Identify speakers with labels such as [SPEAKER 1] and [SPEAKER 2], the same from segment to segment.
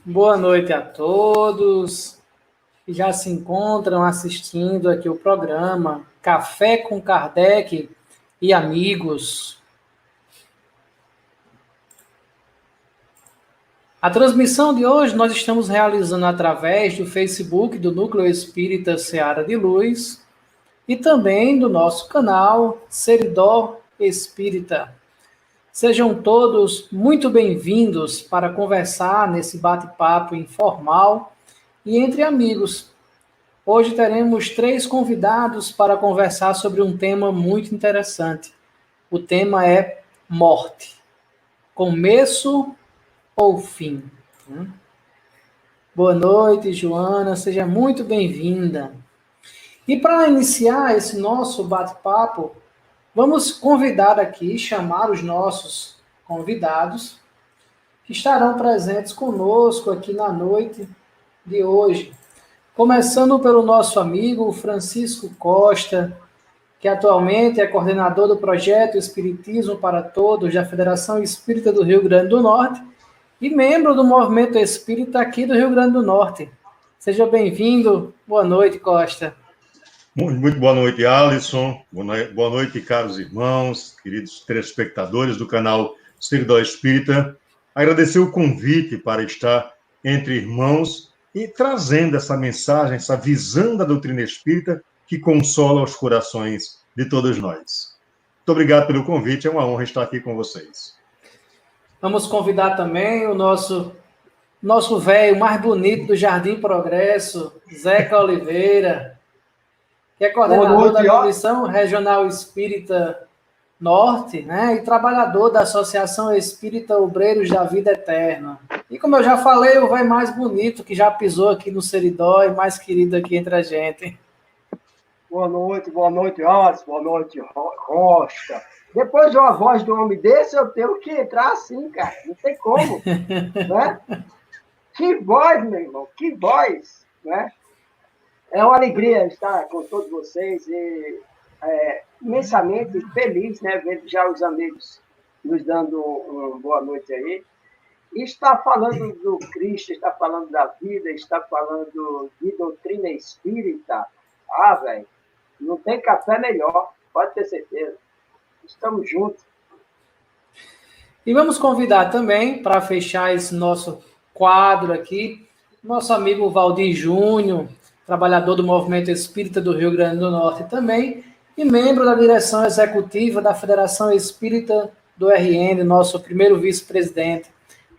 [SPEAKER 1] Boa noite a todos que já se encontram assistindo aqui o programa Café com Kardec e Amigos. A transmissão de hoje nós estamos realizando através do Facebook do Núcleo Espírita Seara de Luz e também do nosso canal Seridó Espírita. Sejam todos muito bem-vindos para conversar nesse bate-papo informal e entre amigos. Hoje teremos 3 convidados para conversar sobre um tema muito interessante. O tema é morte. Começo ou fim? Boa noite, Joana. Seja muito bem-vinda. E para iniciar esse nosso bate-papo, vamos convidar aqui, chamar os nossos convidados que estarão presentes conosco aqui na noite de hoje. Começando pelo nosso amigo Francisco Costa, que atualmente é coordenador do projeto Espiritismo para Todos da Federação Espírita do Rio Grande do Norte e membro do Movimento Espírita aqui do Rio Grande do Norte. Seja bem-vindo. Boa noite, Costa.
[SPEAKER 2] Muito boa noite, Alisson. Boa noite, caros irmãos, queridos telespectadores do canal Seridó Espírita. Agradecer o convite para estar entre irmãos e trazendo essa mensagem, essa visão da doutrina espírita que consola os corações de todos nós. Muito obrigado pelo convite, é uma honra estar aqui com vocês.
[SPEAKER 1] Vamos convidar também o nosso velho mais bonito do Jardim Progresso, Zeca Oliveira, que é coordenador da Comissão Regional Espírita Norte, né, e trabalhador da Associação Espírita Obreiros da Vida Eterna. E como eu já falei, o velho mais bonito que já pisou aqui no Seridó e mais querido aqui entre a gente.
[SPEAKER 3] Boa noite, Alisson, boa noite, Costa. Depois de uma voz de um homem desse, eu tenho que entrar assim, cara, não tem como, né? Que voz, meu irmão, que voz, né? É uma alegria estar com todos vocês e imensamente feliz, né? Ver já os amigos nos dando uma boa noite aí. E está falando do Cristo, está falando da vida, está falando de doutrina espírita. Ah, velho, não tem café melhor, pode ter certeza. Estamos juntos.
[SPEAKER 1] E vamos convidar também, para fechar esse nosso quadro aqui, nosso amigo Valdir Júnior, trabalhador do Movimento Espírita do Rio Grande do Norte também, e membro da direção executiva da Federação Espírita do RN, nosso primeiro vice-presidente.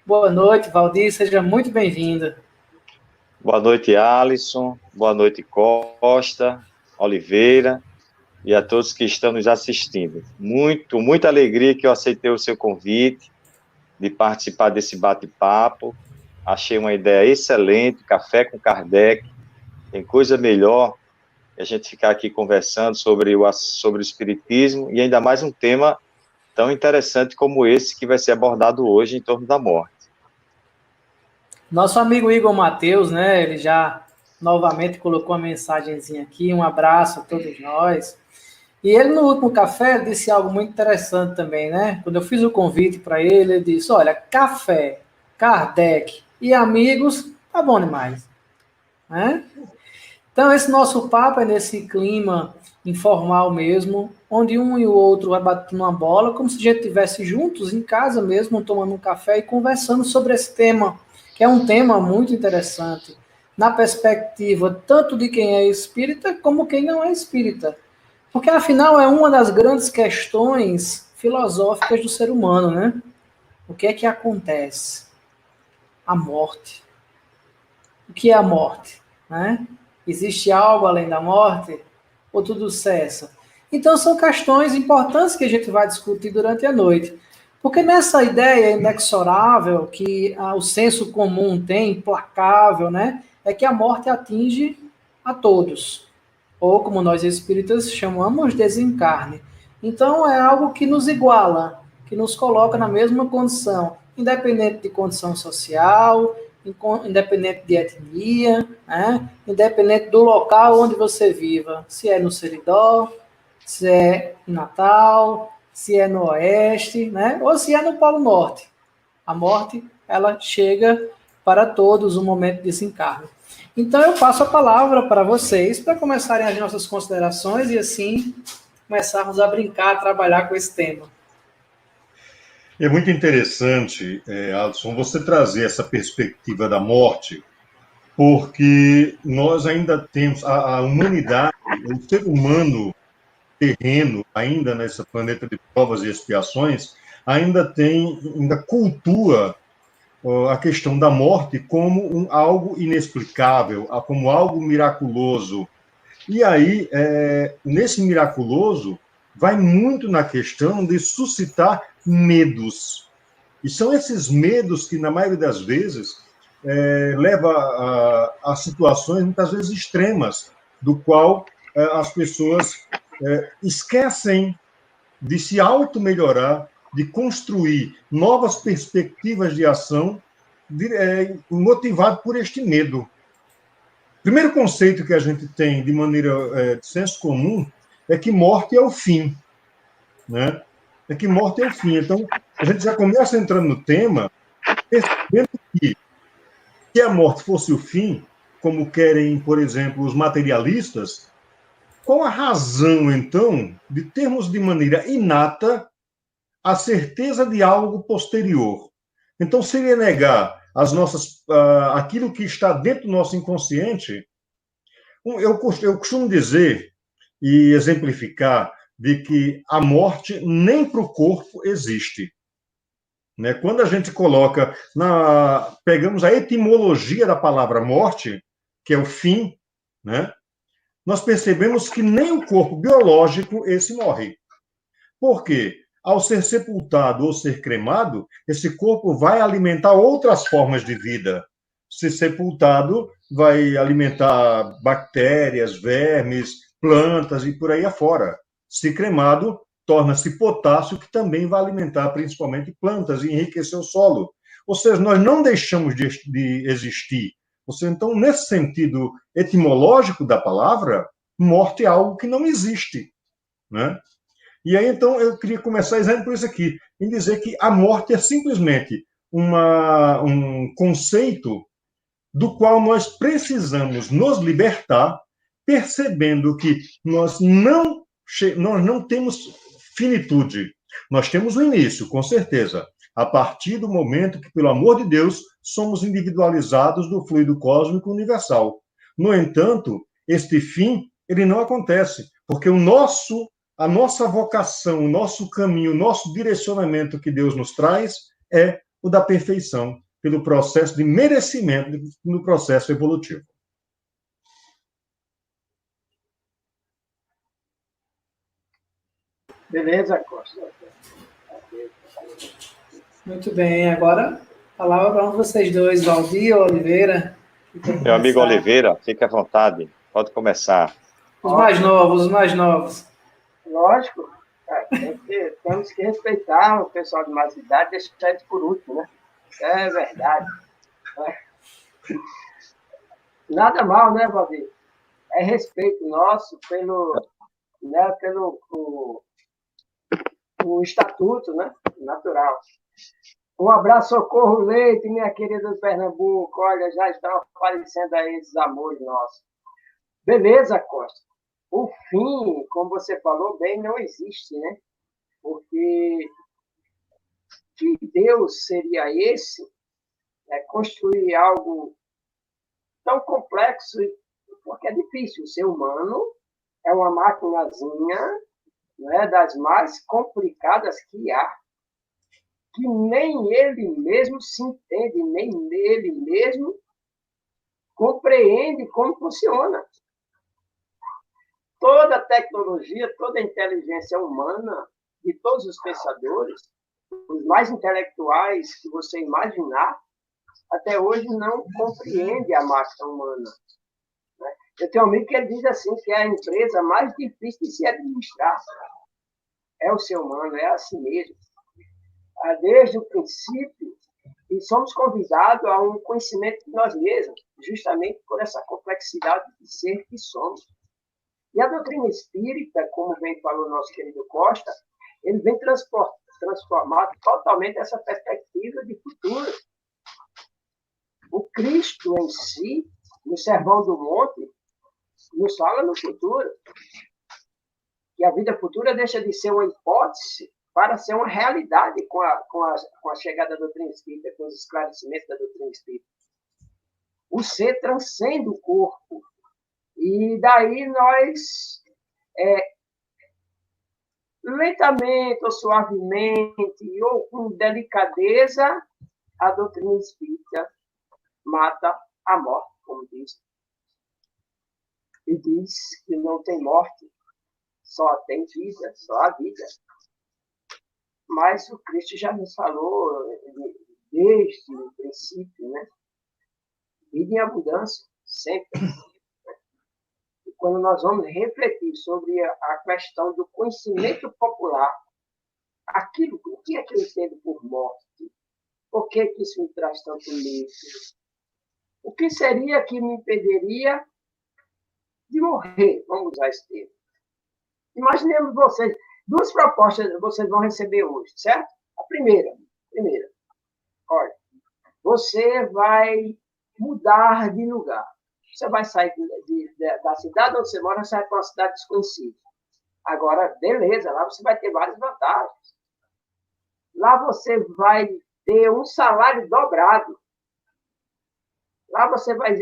[SPEAKER 1] Boa noite, Valdir, seja muito bem-vinda.
[SPEAKER 4] Boa noite, Alisson. Boa noite, Costa, Oliveira e a todos que estão nos assistindo. Muita alegria que eu aceitei o seu convite de participar desse bate-papo. Achei uma ideia excelente, café com Kardec. Tem coisa melhor que a gente ficar aqui conversando sobre o espiritismo e ainda mais um tema tão interessante como esse que vai ser abordado hoje em torno da morte.
[SPEAKER 1] Nosso amigo Igor Mateus, né, ele já novamente colocou uma mensagenzinha aqui, um abraço a todos nós. E ele, no último café, disse algo muito interessante também, né? Quando eu fiz o convite para ele, ele disse, olha, café, Kardec e amigos, tá bom demais. Né? Então, esse nosso papo é nesse clima informal mesmo, onde um e o outro vai batendo uma bola, como se a gente estivesse juntos, em casa mesmo, tomando um café e conversando sobre esse tema, que é um tema muito interessante, na perspectiva tanto de quem é espírita, como quem não é espírita. Porque, afinal, é uma das grandes questões filosóficas do ser humano, né? O que é que acontece? A morte. O que é a morte? Né? Existe algo além da morte? Ou tudo cessa? Então, são questões importantes que a gente vai discutir durante a noite. Porque nessa ideia inexorável que o senso comum tem, implacável, né? É que a morte atinge a todos. Ou, como nós espíritas chamamos, desencarne. Então, é algo que nos iguala, que nos coloca na mesma condição, independente de condição social, independente de etnia, né? Independente do local onde você viva, se é no Seridó, se é em Natal, se é no Oeste, né? Ou se é no Polo Norte. A morte, ela chega para todos o momento de desencarne. Então, eu passo a palavra para vocês, para começarem as nossas considerações e, assim, começarmos a brincar, a trabalhar com esse tema.
[SPEAKER 2] É muito interessante, Alisson, você trazer essa perspectiva da morte, porque nós ainda temos, a humanidade, o ser humano terreno, ainda nesse planeta de provas e expiações, ainda cultua a questão da morte como algo inexplicável, como algo miraculoso. E aí, nesse miraculoso, vai muito na questão de suscitar medos. E são esses medos que, na maioria das vezes, leva a situações, muitas vezes, extremas, do qual as pessoas esquecem de se auto-melhorar, de construir novas perspectivas de ação, motivado por este medo. Primeiro conceito que a gente tem de maneira de senso comum é que morte é o fim, né? É que morte é o fim. Então, a gente já começa entrando no tema, percebendo que se a morte fosse o fim, como querem, por exemplo, os materialistas, qual a razão, então, de termos de maneira inata a certeza de algo posterior? Então, seria negar aquilo que está dentro do nosso inconsciente. Eu costumo dizer e exemplificar de que a morte nem para o corpo existe. Né? Quando a gente pegamos a etimologia da palavra morte, que é o fim, né? Nós percebemos que nem o corpo biológico esse morre. Por quê? Ao ser sepultado ou ser cremado, esse corpo vai alimentar outras formas de vida. Se sepultado, vai alimentar bactérias, vermes, plantas e por aí afora. Se cremado, torna-se potássio, que também vai alimentar principalmente plantas e enriquecer o solo. Ou seja, nós não deixamos de existir. Ou seja, então, nesse sentido etimológico da palavra, morte é algo que não existe, né? E aí, então, eu queria começar dizendo por isso aqui, em dizer que a morte é simplesmente um conceito do qual nós precisamos nos libertar, percebendo que nós não temos finitude. Nós temos o início, com certeza, a partir do momento que, pelo amor de Deus, somos individualizados do fluido cósmico universal. No entanto, este fim, ele não acontece, porque a nossa vocação, o nosso caminho, o nosso direcionamento que Deus nos traz é o da perfeição, pelo processo de merecimento no processo evolutivo.
[SPEAKER 3] Beleza, Costa.
[SPEAKER 1] Muito bem, agora a palavra para vocês dois, Valdir ou Oliveira.
[SPEAKER 4] Meu amigo Oliveira, fique à vontade, pode começar.
[SPEAKER 1] Os mais novos, os mais novos.
[SPEAKER 3] Lógico, temos que respeitar o pessoal de mais idade, deixar eles por último, né? É verdade. Nada mal, né, Valdir? É respeito nosso pelo o estatuto, né? Natural. Um abraço, Socorro Leite, minha querida do Pernambuco. Olha, já estão aparecendo aí esses amores nossos. Beleza, Costa. O fim, como você falou bem, não existe, né? Porque que Deus seria esse? Construir algo tão complexo, porque é difícil. O ser humano é uma maquinazinha, né, das mais complicadas que há, que nem ele mesmo se entende, nem ele mesmo compreende como funciona. Toda a tecnologia, toda a inteligência humana, de todos os pensadores, os mais intelectuais que você imaginar, até hoje não compreende a máquina humana. Eu tenho um amigo que ele diz assim, que é a empresa mais difícil de se administrar. É o ser humano, é assim mesmo. Desde o princípio, e somos convidados a um conhecimento de nós mesmos, justamente por essa complexidade de ser que somos. E a doutrina espírita, como bem falou nosso querido Costa, ele vem transformar totalmente essa perspectiva de futuro. O Cristo em si, no Sermão do Monte, nos fala no futuro. Que a vida futura deixa de ser uma hipótese para ser uma realidade com a chegada da doutrina espírita, com os esclarecimentos da doutrina espírita. O ser transcende o corpo. E daí nós, lentamente ou suavemente, ou com delicadeza, a doutrina espírita mata a morte, como diz. E diz que não tem morte, só tem vida, só a vida. Mas o Cristo já nos falou desde o princípio, né? Vida em abundância, sempre. E quando nós vamos refletir sobre a questão do conhecimento popular, o que é que eu entendo por morte? Por que isso me traz tanto medo? O que seria que me impediria de morrer? Vamos usar esse termo. Imaginemos vocês, 2 propostas vocês vão receber hoje, certo? A primeira, olha, você vai mudar de lugar. Você vai sair da cidade onde você mora, você vai para uma cidade desconhecida. Agora, beleza, lá você vai ter várias vantagens. Lá você vai ter um salário dobrado. Lá você vai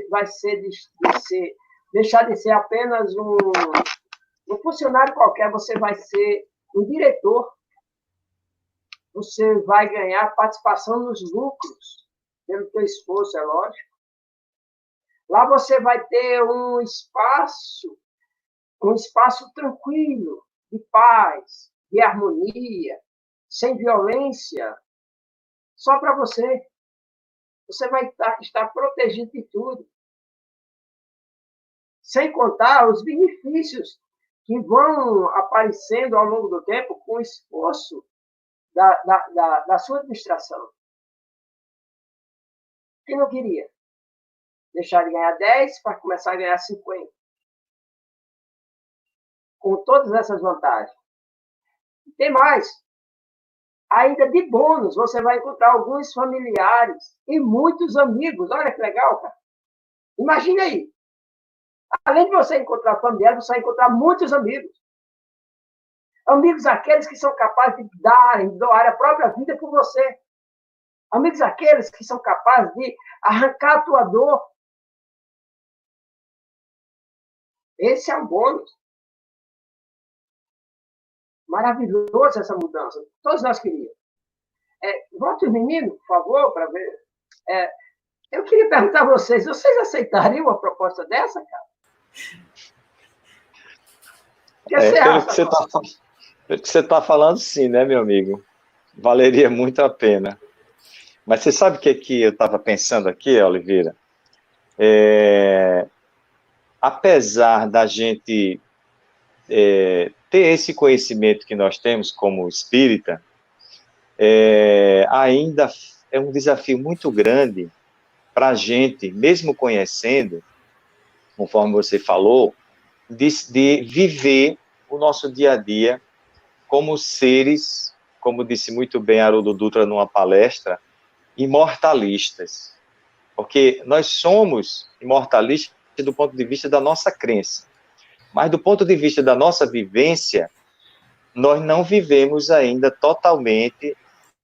[SPEAKER 3] deixar de ser apenas um funcionário qualquer, você vai ser um diretor. Você vai ganhar participação nos lucros, pelo seu esforço, é lógico. Lá você vai ter um espaço tranquilo, de paz, de harmonia, sem violência, só para você. Você vai estar protegido de tudo. Sem contar os benefícios que vão aparecendo ao longo do tempo com o esforço da sua administração. Quem não queria? Deixar de ganhar 10 para começar a ganhar 50. Com todas essas vantagens. Tem mais. Ainda de bônus, você vai encontrar alguns familiares e muitos amigos. Olha que legal, cara. Imagine aí. Além de você encontrar familiares, você vai encontrar muitos amigos. Amigos aqueles que são capazes de doar a própria vida por você. Amigos aqueles que são capazes de arrancar a tua dor. Esse é um bônus. Maravilhoso essa mudança. Todos nós queríamos. Volte os meninos, por favor, para ver. Eu queria perguntar a vocês aceitariam uma proposta dessa, cara?
[SPEAKER 4] Pelo que você está falando, sim, né, meu amigo? Valeria muito a pena. Mas você sabe o que eu estava pensando aqui, Oliveira? Apesar da gente ter esse conhecimento que nós temos como espírita, ainda é um desafio muito grande para a gente, mesmo conhecendo, conforme você falou, de viver o nosso dia a dia como seres, como disse muito bem Haroldo Dutra numa palestra, imortalistas. Porque nós somos imortalistas do ponto de vista da nossa crença. Mas do ponto de vista da nossa vivência, nós não vivemos ainda totalmente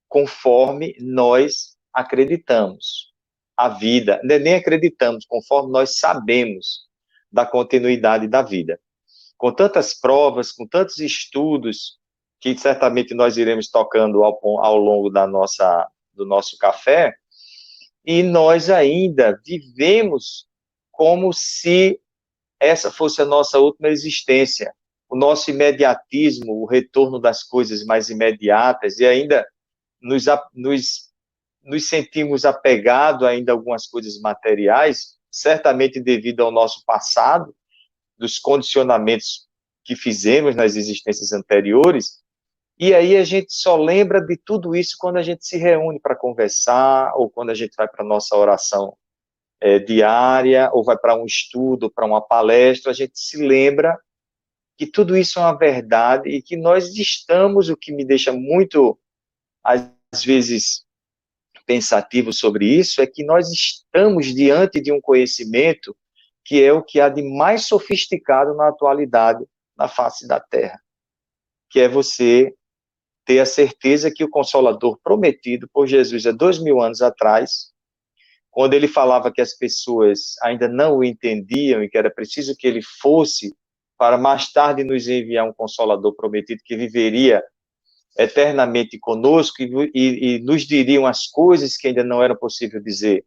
[SPEAKER 4] conforme nós acreditamos. A vida, nem acreditamos, conforme nós sabemos da continuidade da vida. Com tantas provas, com tantos estudos, que certamente nós iremos tocando ao longo do nosso café, e nós ainda vivemos como se essa fosse a nossa última existência. O nosso imediatismo, o retorno das coisas mais imediatas, e ainda nos sentimos apegados ainda a algumas coisas materiais, certamente devido ao nosso passado, dos condicionamentos que fizemos nas existências anteriores, e aí a gente só lembra de tudo isso quando a gente se reúne para conversar, ou quando a gente vai para a nossa oração diária, ou vai para um estudo, para uma palestra, a gente se lembra que tudo isso é uma verdade e que nós estamos, o que me deixa muito, às vezes, pensativo sobre isso, é que nós estamos diante de um conhecimento que é o que há de mais sofisticado na atualidade na face da Terra, que é você ter a certeza que o Consolador prometido por Jesus há 2000 anos atrás, quando ele falava que as pessoas ainda não o entendiam e que era preciso que ele fosse para mais tarde nos enviar um Consolador prometido que viveria eternamente conosco e nos diriam as coisas que ainda não era possível dizer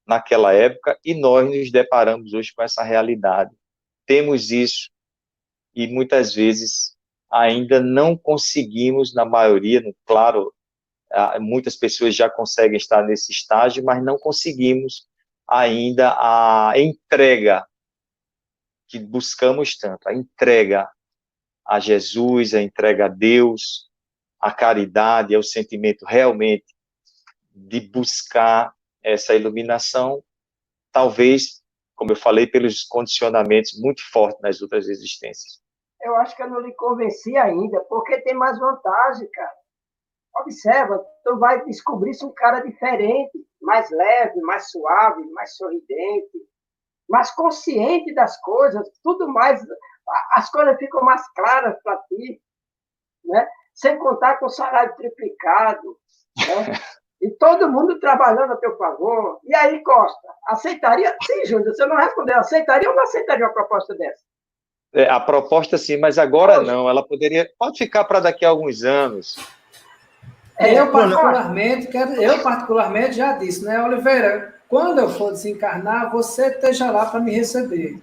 [SPEAKER 4] naquela época, e nós nos deparamos hoje com essa realidade. Temos isso e muitas vezes ainda não conseguimos, na maioria, claro, muitas pessoas já conseguem estar nesse estágio, mas não conseguimos ainda a entrega que buscamos tanto, a entrega a Jesus, a entrega a Deus, a caridade, é o sentimento realmente de buscar essa iluminação, talvez, como eu falei, pelos condicionamentos muito fortes nas outras existências.
[SPEAKER 3] Eu acho que eu não lhe convenci ainda, porque tem mais vantagem, cara. Observa, tu vai descobrir-se um cara diferente, mais leve, mais suave, mais sorridente, mais consciente das coisas, tudo mais, as coisas ficam mais claras para ti, né? Sem contar com o salário triplicado, né? E todo mundo trabalhando a teu favor. E aí, Costa, aceitaria? Sim, Júnior, você não respondeu. Aceitaria ou não aceitaria uma proposta dessa?
[SPEAKER 4] A proposta sim, mas agora não. Ela pode ficar para daqui a alguns anos.
[SPEAKER 1] Eu particularmente já disse, né, Oliveira, quando eu for desencarnar, você esteja lá para me receber.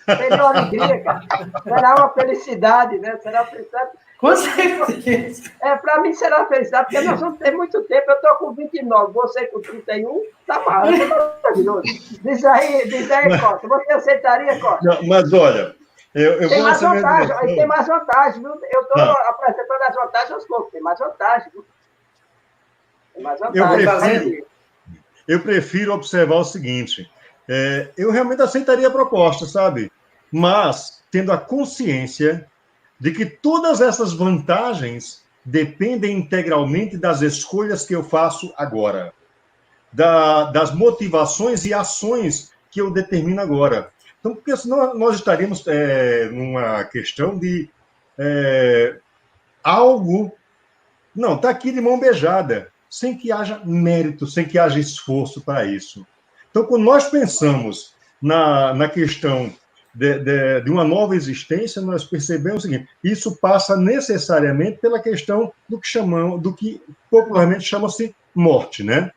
[SPEAKER 3] Seria uma alegria, cara. Será uma felicidade, né? Será uma felicidade.
[SPEAKER 1] Com certeza.
[SPEAKER 3] Para mim será uma felicidade, porque nós vamos ter muito tempo. Eu estou com 29, você com 31, tá maravilhoso. Diz aí, Costa. Você aceitaria, Costa?
[SPEAKER 2] Não, mas olha, eu
[SPEAKER 3] tem
[SPEAKER 2] vou
[SPEAKER 3] mais vantagem, tem mais vantagem, viu? Eu estou apresentando as vantagens aos poucos, tem mais vantagem, viu? Tem mais vantagem.
[SPEAKER 2] Eu prefiro observar o seguinte, eu realmente aceitaria a proposta, sabe? Mas tendo a consciência de que todas essas vantagens dependem integralmente das escolhas que eu faço agora, das motivações e ações que eu determino agora. Então, porque senão nós estaríamos numa questão de algo... Não, está aqui de mão beijada, sem que haja mérito, sem que haja esforço para isso. Então, quando nós pensamos na questão de uma nova existência, nós percebemos o seguinte: isso passa necessariamente pela questão do que popularmente chama-se morte, né?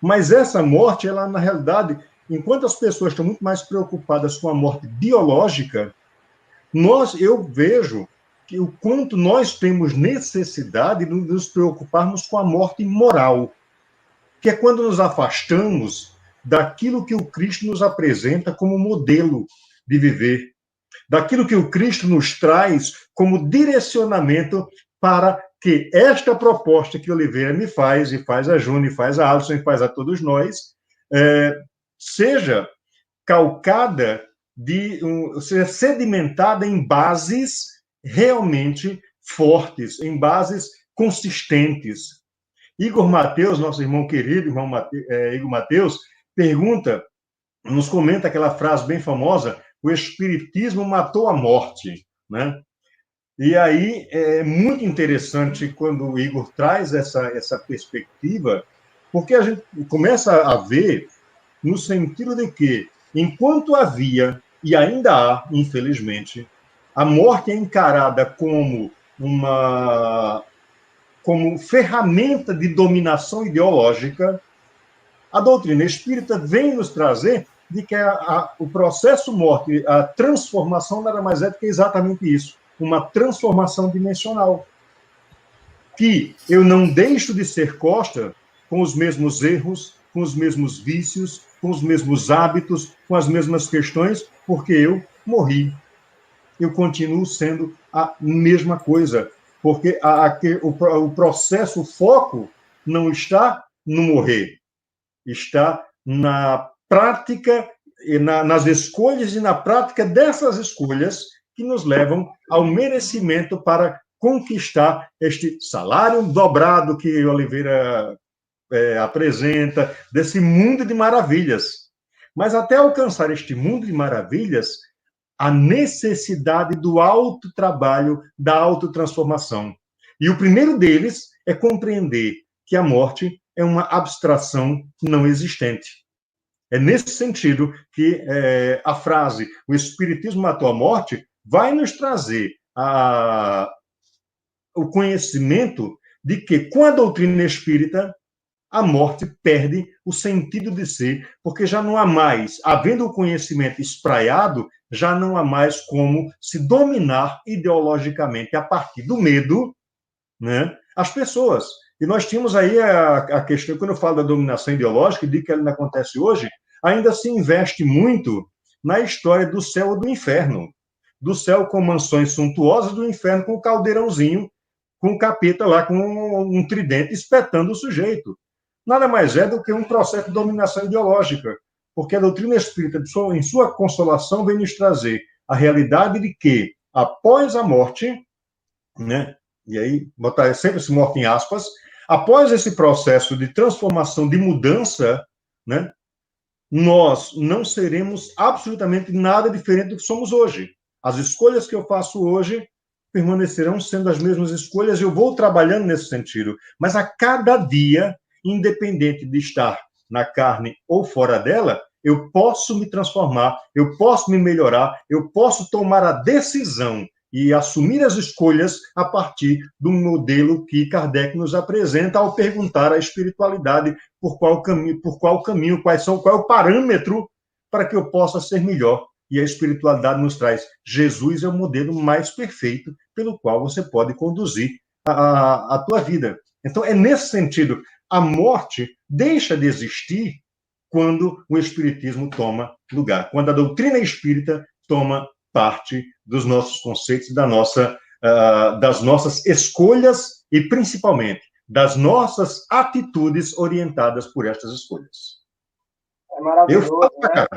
[SPEAKER 2] Mas essa morte, ela, na realidade, enquanto as pessoas estão muito mais preocupadas com a morte biológica, eu vejo que o quanto nós temos necessidade de nos preocuparmos com a morte moral, que é quando nos afastamos daquilo que o Cristo nos apresenta como modelo de viver, daquilo que o Cristo nos traz como direcionamento para que esta proposta que Oliveira me faz, e faz a Júnior, e faz a Alisson, e faz a todos nós, seja calcada, seja sedimentada em bases realmente fortes, em bases consistentes. Igor Mateus, nosso irmão querido, Igor Mateus, nos comenta aquela frase bem famosa: o Espiritismo matou a morte, né? E aí é muito interessante quando o Igor traz essa perspectiva, porque a gente começa a ver no sentido de que, enquanto havia, e ainda há, infelizmente, a morte é encarada como como ferramenta de dominação ideológica, a doutrina espírita vem nos trazer de que o processo morte, a transformação, nada mais é do que exatamente isso, uma transformação dimensional. Que eu não deixo de ser Costa com os mesmos erros, com os mesmos vícios, com os mesmos hábitos, com as mesmas questões, porque eu morri. Eu continuo sendo a mesma coisa, porque o processo, o foco, não está no morrer, está na prática, nas escolhas e na prática dessas escolhas que nos levam ao merecimento para conquistar este salário dobrado que Oliveira apresenta, desse mundo de maravilhas. Mas até alcançar este mundo de maravilhas, a necessidade do autotrabalho, da autotransformação. E o primeiro deles é compreender que a morte é uma abstração não existente. É nesse sentido que a frase "o Espiritismo matou a morte" vai nos trazer o conhecimento de que, com a doutrina espírita, a morte perde o sentido de ser, porque já não há mais, havendo o conhecimento espraiado, já não há mais como se dominar ideologicamente, a partir do medo, né, as pessoas. E nós tínhamos aí a questão, quando eu falo da dominação ideológica, de que ela ainda acontece hoje, ainda se investe muito na história do céu ou do inferno. Do céu com mansões suntuosas, do inferno com o caldeirãozinho, com o capeta lá, com um tridente espetando o sujeito. Nada mais é do que um processo de dominação ideológica, porque a doutrina espírita, em sua consolação, vem nos trazer a realidade de que, após a morte, né, e aí botar sempre esse morte em aspas, após esse processo de transformação, de mudança, né, nós não seremos absolutamente nada diferente do que somos hoje. As escolhas que eu faço hoje permanecerão sendo as mesmas escolhas e eu vou trabalhando nesse sentido. Mas a cada dia, independente de estar na carne ou fora dela, eu posso me transformar, eu posso me melhorar, eu posso tomar a decisão e assumir as escolhas a partir do modelo que Kardec nos apresenta ao perguntar à espiritualidade por qual caminho, qual é o parâmetro para que eu possa ser melhor. E a espiritualidade nos traz: Jesus é o modelo mais perfeito pelo qual você pode conduzir a tua vida. Então, é nesse sentido, a morte deixa de existir quando o espiritismo toma lugar, quando a doutrina espírita toma parte dos nossos conceitos, das nossas escolhas e, principalmente, das nossas atitudes orientadas por estas escolhas.
[SPEAKER 3] É maravilhoso,
[SPEAKER 2] eu falo,
[SPEAKER 3] né?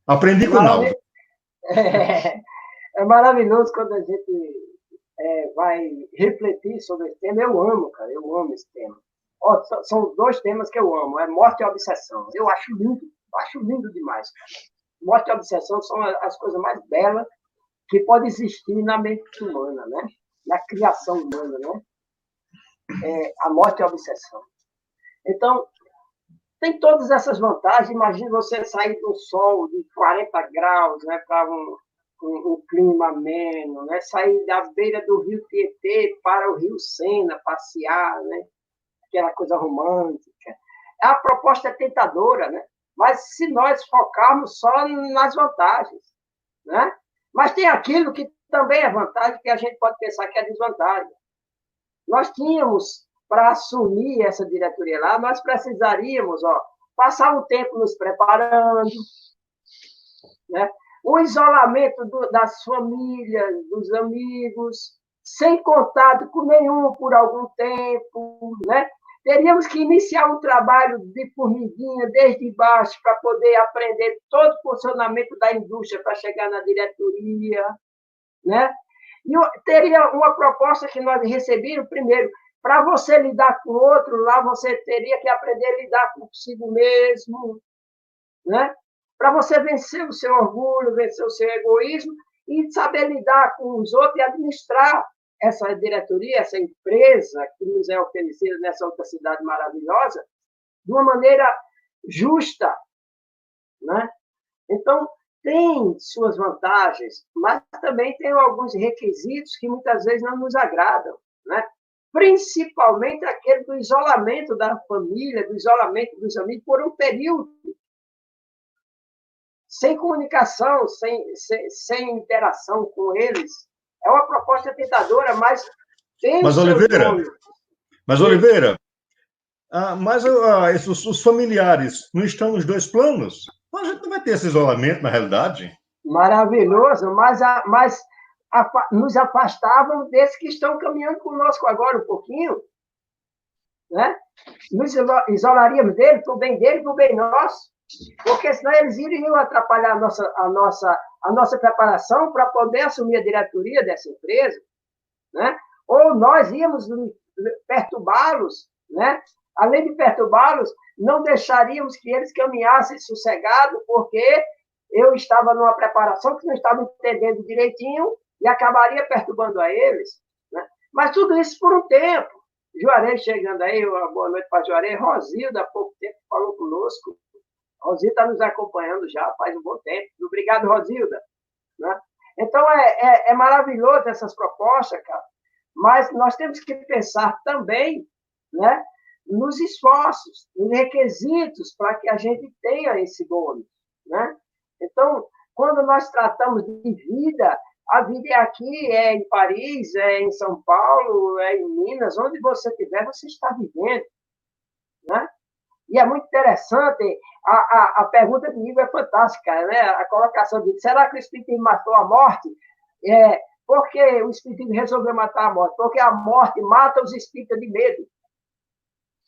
[SPEAKER 2] Aprendi com o Naldo.
[SPEAKER 3] É maravilhoso quando a gente vai refletir sobre esse tema. Eu amo, cara, eu amo esse tema. Ó, são dois temas que eu amo, é morte e obsessão. Eu acho lindo demais, cara. Morte e obsessão são as coisas mais belas que pode existir na mente humana, né? Na criação humana, né? A morte e a obsessão. Então, tem todas essas vantagens. Imagine você sair do sol de 40 graus, né, para um clima ameno, né? Sair da beira do rio Tietê para o rio Sena, passear, né? Aquela coisa romântica. A proposta é tentadora, né? Mas se nós focarmos só nas vantagens, né? Mas tem aquilo que também é vantagem, que a gente pode pensar que é desvantagem. Nós tínhamos, para assumir essa diretoria lá, nós precisaríamos passar um tempo nos preparando, né? O isolamento das famílias, dos amigos, sem contato com nenhum por algum tempo, né? Teríamos que iniciar um trabalho de formiguinha desde baixo para poder aprender todo o funcionamento da indústria para chegar na diretoria, né? E teria uma proposta que nós recebíamos, primeiro, para você lidar com o outro, lá você teria que aprender a lidar consigo mesmo, né? Para você vencer o seu orgulho, vencer o seu egoísmo e saber lidar com os outros e administrar essa diretoria, essa empresa que nos é oferecida nessa outra cidade maravilhosa, de uma maneira justa, né? Então, tem suas vantagens, mas também tem alguns requisitos que muitas vezes não nos agradam, né? Principalmente aquele do isolamento da família, do isolamento dos amigos por um período, sem comunicação, sem interação com eles. É uma proposta tentadora, mas tem
[SPEAKER 2] Mas, Oliveira, os familiares não estão nos dois planos? Então, a gente não vai ter esse isolamento, na realidade.
[SPEAKER 3] Maravilhoso, mas nos afastavam desses que estão caminhando conosco agora um pouquinho, né? Nos isolaríamos dele, para o bem dele, para o bem nosso, porque senão eles iriam atrapalhar a nossa preparação para poder assumir a diretoria dessa empresa, né? Ou nós íamos perturbá-los, né? Além de perturbá-los, não deixaríamos que eles caminhassem sossegado, porque eu estava numa preparação que não estava entendendo direitinho e acabaria perturbando a eles. Né? Mas tudo isso por um tempo. Juarez chegando aí, uma boa noite para Juarez. Rosilda, há pouco tempo, falou conosco. Rosilda está nos acompanhando já faz um bom tempo. Obrigado, Rosilda. Né? Então, é maravilhoso essas propostas, cara. Mas nós temos que pensar também, né, nos esforços, nos requisitos para que a gente tenha esse bônus. Né? Então, quando nós tratamos de vida, a vida é aqui, é em Paris, é em São Paulo, é em Minas, onde você estiver, você está vivendo. Né? E é muito interessante, a pergunta de Igor é fantástica, né? A colocação de, será que o Espiritismo matou a morte? Por que o Espiritismo resolveu matar a morte? Porque a morte mata os espíritos de medo.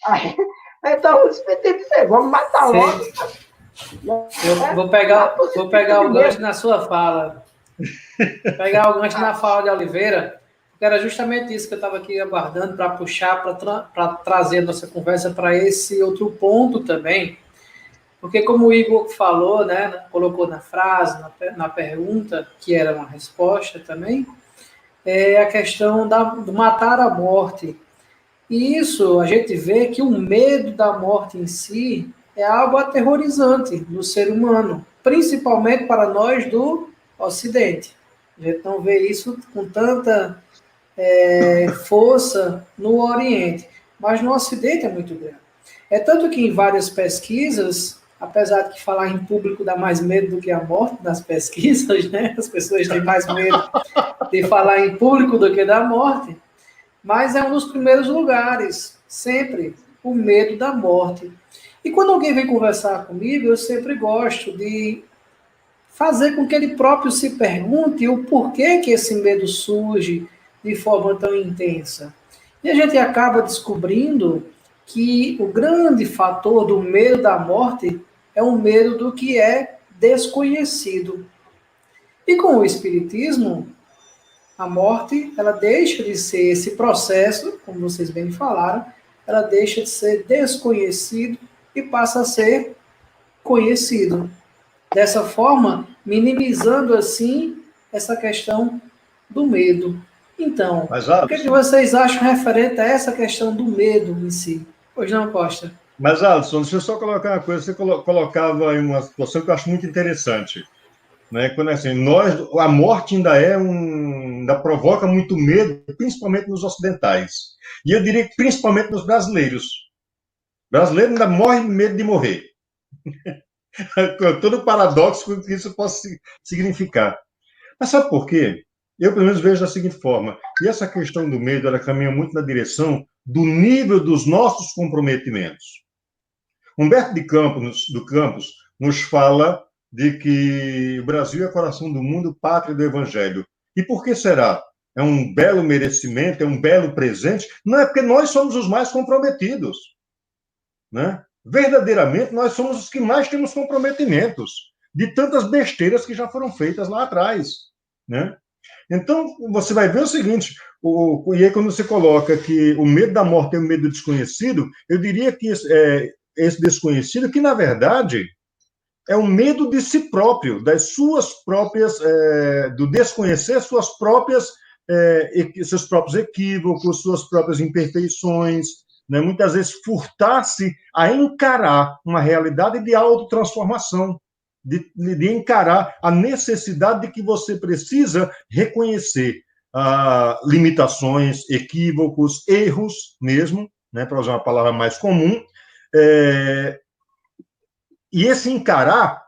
[SPEAKER 3] Aí, então, o Espiritismo disse, vamos matar logo.
[SPEAKER 1] Eu vou pegar o gancho na sua fala. Pegar o gancho na fala de Oliveira, porque era justamente isso que eu estava aqui aguardando para puxar, para trazer a nossa conversa para esse outro ponto também. Porque como o Igor falou, né, colocou na frase, na pergunta, que era uma resposta também, é a questão do matar a morte. E isso, a gente vê que o medo da morte em si é algo aterrorizante no ser humano, principalmente para nós do Ocidente. A gente não vê isso com tanta força no Oriente, mas no Ocidente é muito grande. É tanto que em várias pesquisas, apesar de que falar em público dá mais medo do que a morte nas pesquisas, né? As pessoas têm mais medo de falar em público do que da morte, mas é um dos primeiros lugares, sempre, o medo da morte. E quando alguém vem conversar comigo, eu sempre gosto de fazer com que ele próprio se pergunte o porquê que esse medo surge de forma tão intensa. E a gente acaba descobrindo que o grande fator do medo da morte é o medo do que é desconhecido. E com o Espiritismo, a morte, ela deixa de ser esse processo, como vocês bem falaram, ela deixa de ser desconhecido e passa a ser conhecido. Dessa forma, minimizando assim essa questão do medo. Então, o que vocês acham referente a essa questão do medo em si? Pois não, Costa?
[SPEAKER 2] Mas, Alisson, deixa eu só colocar uma coisa. Você colocava em uma situação que eu acho muito interessante. Né? Quando assim, a morte ainda provoca muito medo, principalmente nos ocidentais. E eu diria que principalmente nos brasileiros. O brasileiro ainda morre de medo de morrer. Todo o paradoxo que isso possa significar. Mas sabe por quê? Eu, pelo menos, vejo da seguinte forma. E essa questão do medo, ela caminha muito na direção do nível dos nossos comprometimentos. Humberto de Campos nos fala de que o Brasil é coração do mundo, pátria do evangelho. E por que será? É um belo merecimento, é um belo presente? Não é porque nós somos os mais comprometidos. Né? Verdadeiramente, nós somos os que mais temos comprometimentos de tantas besteiras que já foram feitas lá atrás. Né? Então, você vai ver o seguinte, e aí quando você coloca que o medo da morte é o medo do desconhecido, eu diria que esse desconhecido, que na verdade é o medo de si próprio, das suas próprias, do desconhecer seus próprios equívocos, suas próprias imperfeições, né? Muitas vezes furtar-se a encarar uma realidade de autotransformação, de encarar a necessidade de que você precisa reconhecer limitações, equívocos, erros mesmo, né? Para usar uma palavra mais comum, e esse encarar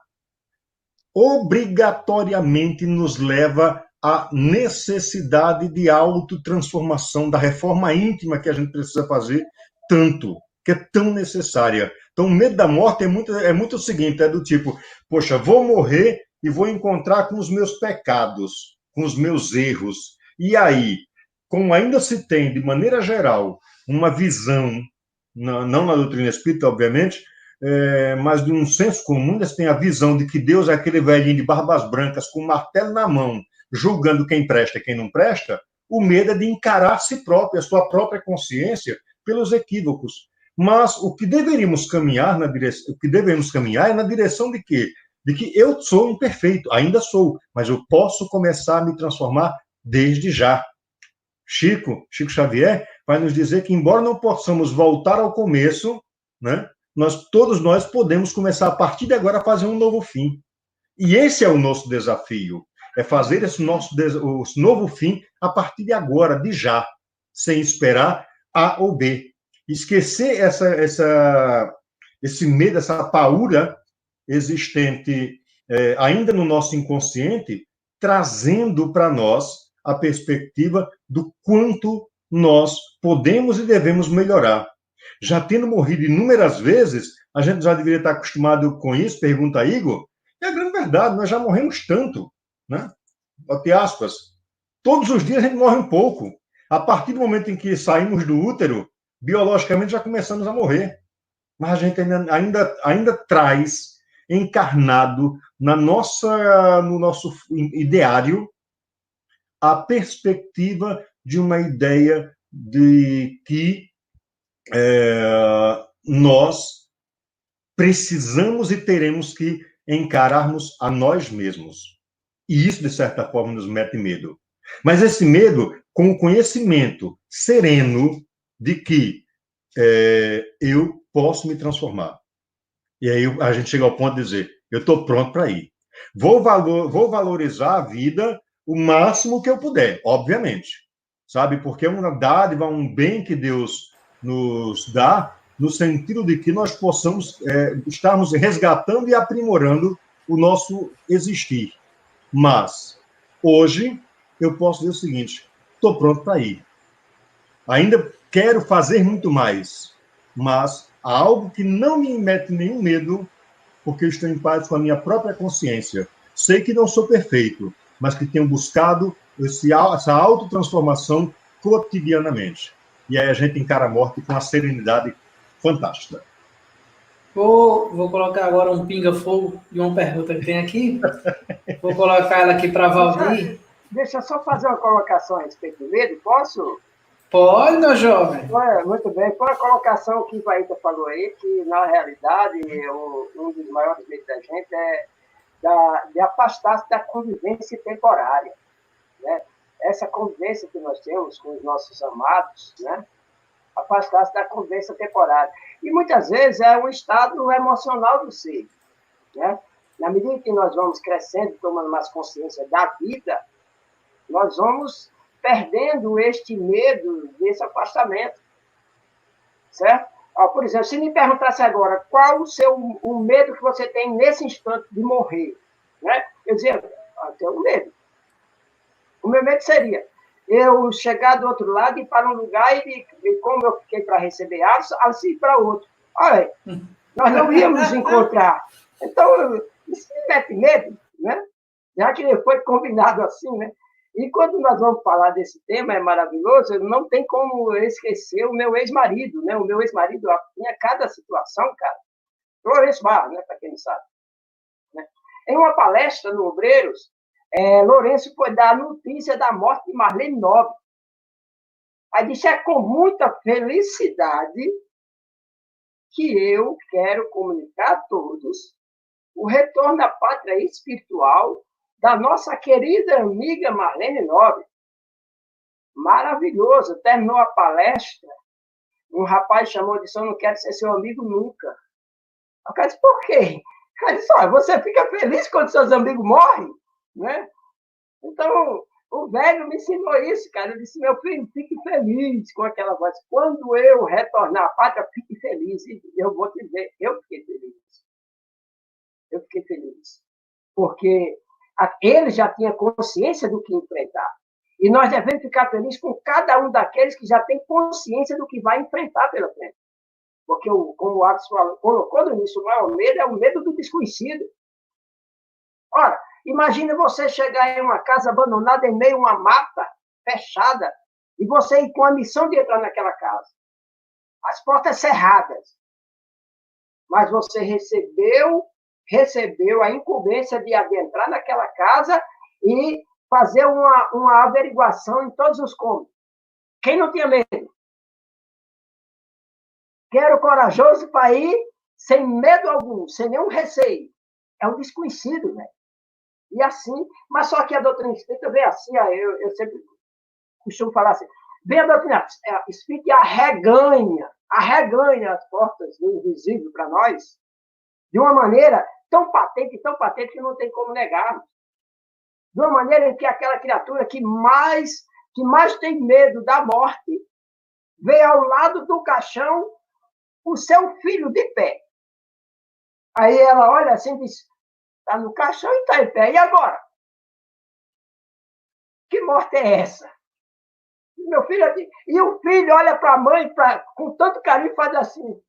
[SPEAKER 2] obrigatoriamente nos leva à necessidade de autotransformação, da reforma íntima que a gente precisa fazer tanto, que é tão necessária. Então, o medo da morte é muito o seguinte, é do tipo, poxa, vou morrer e vou encontrar com os meus pecados, com os meus erros. E aí, como ainda se tem, de maneira geral, uma visão, não na doutrina espírita, obviamente, mas de um senso comum, eles têm a visão de que Deus é aquele velhinho de barbas brancas com um martelo na mão, julgando quem presta e quem não presta. O medo é de encarar si próprio, a sua própria consciência, pelos equívocos. Mas o que deveríamos caminhar é na direção de quê? De que eu sou imperfeito, ainda sou, mas eu posso começar a me transformar desde já. Chico Xavier, vai nos dizer que, embora não possamos voltar ao começo, né, todos nós podemos começar, a partir de agora, a fazer um novo fim. E esse é o nosso desafio, é fazer esse novo fim a partir de agora, de já, sem esperar A ou B. Esquecer esse medo, essa paura existente ainda no nosso inconsciente, trazendo para nós a perspectiva do quanto nós podemos e devemos melhorar. Já tendo morrido inúmeras vezes, a gente já deveria estar acostumado com isso, pergunta Igor, e a grande verdade, nós já morremos tanto, né? Até aspas. Todos os dias a gente morre um pouco. A partir do momento em que saímos do útero, biologicamente já começamos a morrer. Mas a gente ainda traz encarnado no nosso ideário a perspectiva de uma ideia de que nós precisamos e teremos que encararmos a nós mesmos. E isso, de certa forma, nos mete medo. Mas esse medo, com o conhecimento sereno de que eu posso me transformar. E aí a gente chega ao ponto de dizer, eu estou pronto para ir. Vou valorizar a vida o máximo que eu puder, obviamente. Sabe? Porque é uma dádiva, um bem que Deus nos dá, no sentido de que nós possamos estarmos resgatando e aprimorando o nosso existir. Mas, hoje, eu posso dizer o seguinte, estou pronto para ir. Ainda quero fazer muito mais, mas há algo que não me mete nenhum medo, porque eu estou em paz com a minha própria consciência. Sei que não sou perfeito, mas que tenho buscado essa autotransformação cotidianamente. E aí a gente encara a morte com uma serenidade fantástica.
[SPEAKER 1] Vou colocar agora um pinga-fogo de uma pergunta que tem aqui. Vou colocar ela aqui para Valdir.
[SPEAKER 3] Deixa eu só fazer uma colocação a respeito do medo, posso?
[SPEAKER 1] Pode, meu jovem.
[SPEAKER 3] Muito bem. Foi a colocação que o Vaíta falou aí, que, na realidade, um dos maiores medos da gente é de afastar-se da convivência temporária. Né? Essa convivência que nós temos com os nossos amados, né? Afastar-se da convivência temporária. E, muitas vezes, é um estado emocional do ser. Né? Na medida que nós vamos crescendo, tomando mais consciência da vida, nós vamos perdendo este medo desse afastamento. Certo? Por exemplo, se me perguntasse agora qual o medo que você tem nesse instante de morrer, né? Eu dizia, tenho medo. O meu medo seria eu chegar do outro lado e ir para um lugar e como eu fiquei para receber assim para outro. Olha, nós não íamos nos encontrar. Então, isso me mete medo, né? Já que foi combinado assim, né? E quando nós vamos falar desse tema, é maravilhoso, não tem como esquecer o meu ex-marido, né? O meu ex-marido tinha cada situação, cara. Lourenço Barros, né? Para quem não sabe. Né? Em uma palestra no Obreiros, Lourenço foi dar a notícia da morte de Marlene Nobre. Aí disse, é com muita felicidade que eu quero comunicar a todos o retorno da pátria espiritual da nossa querida amiga Marlene Nobre. Maravilhoso. Terminou a palestra, um rapaz chamou e disse, eu não quero ser seu amigo nunca. Eu disse, por quê? Ele disse, você fica feliz quando seus amigos morrem? Né? Então, o velho me ensinou isso, cara. Ele disse, meu filho, fique feliz com aquela voz. Quando eu retornar à pátria, fique feliz. E eu vou te dizer, eu fiquei feliz. Eu fiquei feliz. Porque ele já tinha consciência do que enfrentar. E nós devemos ficar felizes com cada um daqueles que já tem consciência do que vai enfrentar pela frente. Porque, como o Alisson colocou no início, o maior medo é o medo do desconhecido. Ora, imagine você chegar em uma casa abandonada em meio a uma mata fechada e você ir com a missão de entrar naquela casa. As portas cerradas. Mas você recebeu a incumbência de adentrar naquela casa e fazer uma averiguação em todos os cômodos. Quem não tinha medo? Quero corajoso para ir sem medo algum, sem nenhum receio. É um desconhecido, né? E assim, mas só que a doutrina espírita vem assim, eu sempre costumo falar assim, vem a doutrina espírita e arreganha as portas do invisível para nós, de uma maneira tão patente que não tem como negar. De uma maneira em que aquela criatura que mais tem medo da morte vê ao lado do caixão o seu filho de pé. Aí ela olha assim e diz, está no caixão e está em pé. E agora? Que morte é essa? Meu filho, e o filho olha para a mãe com tanto carinho e faz assim.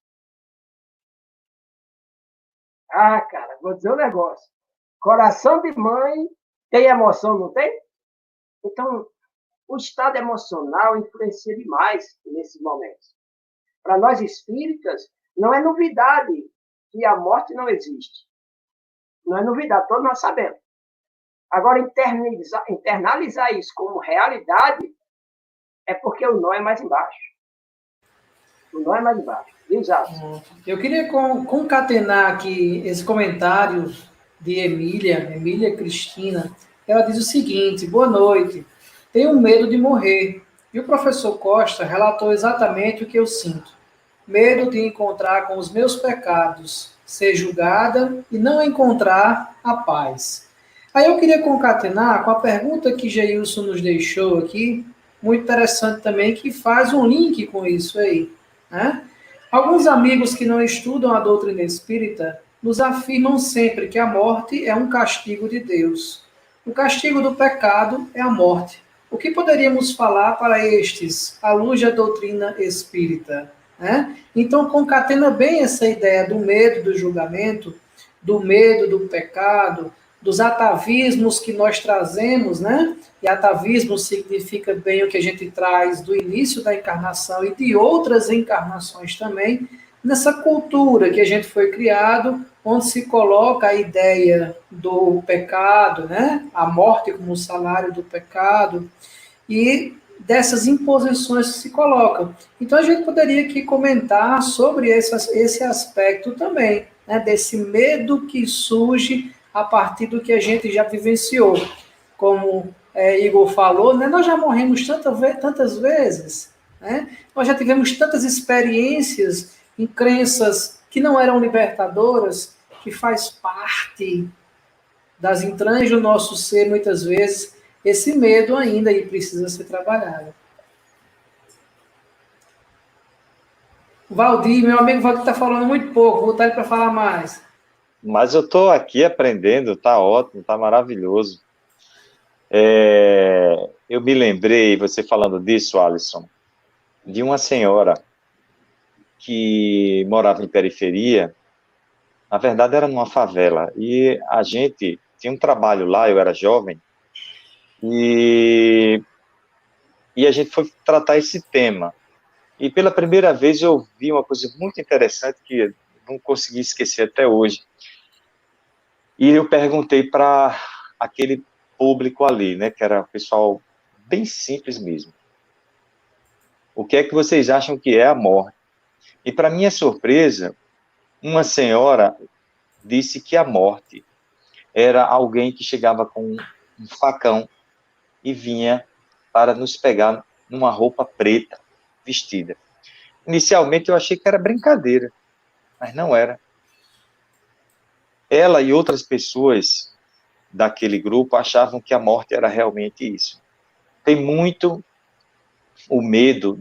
[SPEAKER 3] Ah, cara, vou dizer um negócio. Coração de mãe tem emoção, não tem? Então, o estado emocional influencia demais nesses momentos. Para nós espíritas, não é novidade que a morte não existe. Não é novidade, todos nós sabemos. Agora, internalizar isso como realidade é porque o nó é mais embaixo. O nó é mais embaixo. Exato.
[SPEAKER 1] Eu queria concatenar aqui esse comentário de Emília Cristina. Ela diz o seguinte: boa noite, tenho medo de morrer. E o professor Costa relatou exatamente o que eu sinto. Medo de encontrar com os meus pecados, ser julgada e não encontrar a paz. Aí eu queria concatenar com a pergunta que Geilson nos deixou aqui, muito interessante também, que faz um link com isso aí, né? Alguns amigos que não estudam a doutrina espírita nos afirmam sempre que a morte é um castigo de Deus. O castigo do pecado é a morte. O que poderíamos falar para estes, à luz da doutrina espírita? Né? Então, concatena bem essa ideia do medo do julgamento, do medo do pecado, dos atavismos que nós trazemos, né? E atavismo significa bem o que a gente traz do início da encarnação e de outras encarnações também, nessa cultura que a gente foi criado, onde se coloca a ideia do pecado, né? A morte como o salário do pecado, e dessas imposições que se colocam. Então, a gente poderia aqui comentar sobre esse aspecto também, né? Desse medo que surge a partir do que a gente já vivenciou. Como Igor falou, né? Nós já morremos tantas vezes, né? Nós já tivemos tantas experiências em crenças que não eram libertadoras, que faz parte das entranhas do nosso ser, muitas vezes, esse medo ainda aí precisa ser trabalhado. Valdir, meu amigo Valdir está falando muito pouco, vou botar ele para falar mais.
[SPEAKER 4] Mas eu estou aqui aprendendo, está ótimo, está maravilhoso. Eu me lembrei, você falando disso, Alisson, de uma senhora que morava em periferia, na verdade era numa favela, e a gente tinha um trabalho lá, eu era jovem, e a gente foi tratar esse tema. E pela primeira vez eu vi uma coisa muito interessante que não consegui esquecer até hoje. E eu perguntei para aquele público ali, né, que era um pessoal bem simples mesmo. O que é que vocês acham que é a morte? E para minha surpresa, uma senhora disse que a morte era alguém que chegava com um facão e vinha para nos pegar numa roupa preta, vestida. Inicialmente eu achei que era brincadeira, mas não era. Ela e outras pessoas daquele grupo achavam que a morte era realmente isso. Tem muito o medo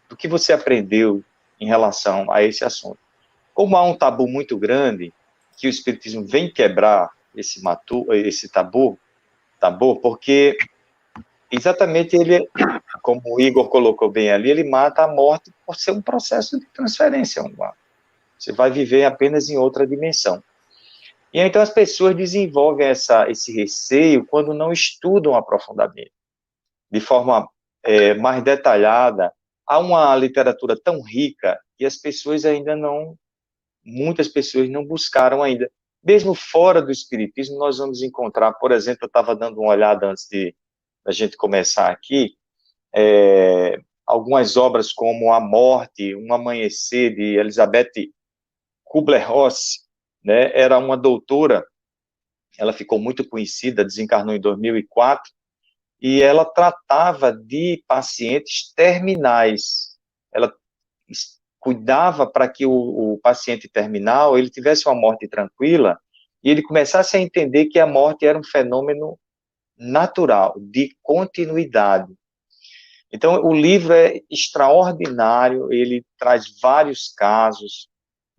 [SPEAKER 4] do que você aprendeu em relação a esse assunto. Como há um tabu muito grande, que o Espiritismo vem quebrar esse tabu, porque exatamente ele, como o Igor colocou bem ali, ele mata a morte por ser um processo de transferência. Você vai viver apenas em outra dimensão. E então as pessoas desenvolvem esse receio quando não estudam aprofundadamente, de forma mais detalhada. Há uma literatura tão rica que muitas pessoas não buscaram ainda. Mesmo fora do Espiritismo, nós vamos encontrar, por exemplo, eu estava dando uma olhada antes da gente começar aqui, algumas obras como A Morte, Um Amanhecer, de Elizabeth Kubler-Ross, né? Era uma doutora, ela ficou muito conhecida, desencarnou em 2004, e ela tratava de pacientes terminais. Ela cuidava para que o paciente terminal ele tivesse uma morte tranquila e ele começasse a entender que a morte era um fenômeno natural, de continuidade. Então, o livro é extraordinário, ele traz vários casos,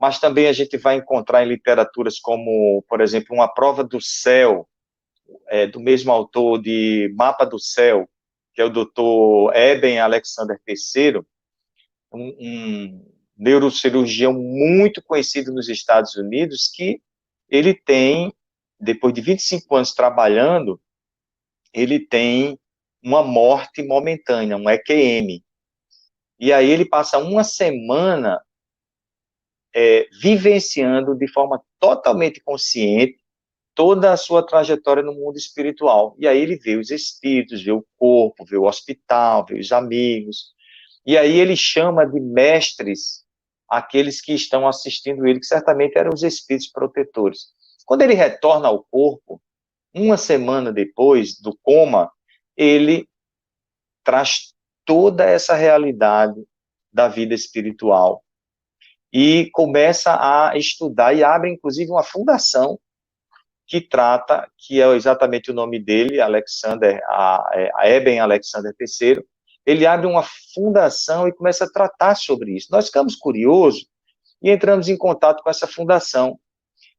[SPEAKER 4] mas também a gente vai encontrar em literaturas como, por exemplo, Uma Prova do Céu, do mesmo autor de Mapa do Céu, que é o Dr. Eben Alexander III, um neurocirurgião muito conhecido nos Estados Unidos, que ele tem, depois de 25 anos trabalhando, ele tem uma morte momentânea, um EQM. E aí ele passa uma semana vivenciando de forma totalmente consciente toda a sua trajetória no mundo espiritual. E aí ele vê os espíritos, vê o corpo, vê o hospital, vê os amigos. E aí ele chama de mestres aqueles que estão assistindo ele, que certamente eram os espíritos protetores. Quando ele retorna ao corpo, uma semana depois do coma, ele traz toda essa realidade da vida espiritual e começa a estudar e abre, inclusive, uma fundação que trata, que é exatamente o nome dele, Eben Alexander III, ele abre uma fundação e começa a tratar sobre isso. Nós ficamos curiosos e entramos em contato com essa fundação.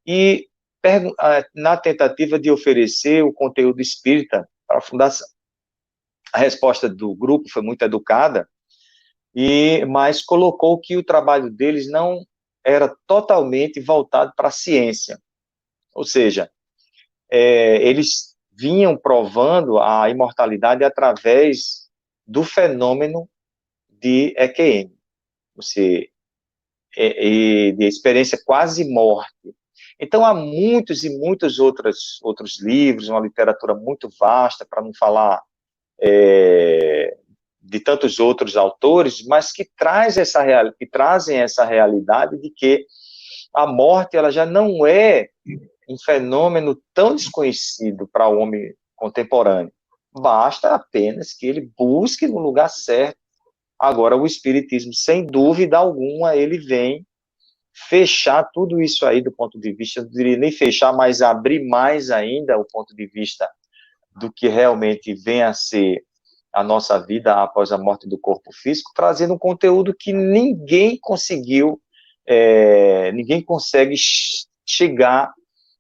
[SPEAKER 4] E na tentativa de oferecer o conteúdo espírita para a fundação. A resposta do grupo foi muito educada, mas colocou que o trabalho deles não era totalmente voltado para a ciência. Ou seja, eles vinham provando a imortalidade através do fenômeno de EQM, de experiência quase morte. Então, há muitos e muitos outros livros, uma literatura muito vasta, para não falar de tantos outros autores, mas que trazem essa realidade de que a morte ela já não é um fenômeno tão desconhecido para o homem contemporâneo. Basta apenas que ele busque no lugar certo. Agora, o Espiritismo, sem dúvida alguma, ele vem fechar tudo isso aí do ponto de vista, não diria nem fechar, mas abrir mais ainda o ponto de vista do que realmente vem a ser a nossa vida após a morte do corpo físico, trazendo um conteúdo que ninguém consegue chegar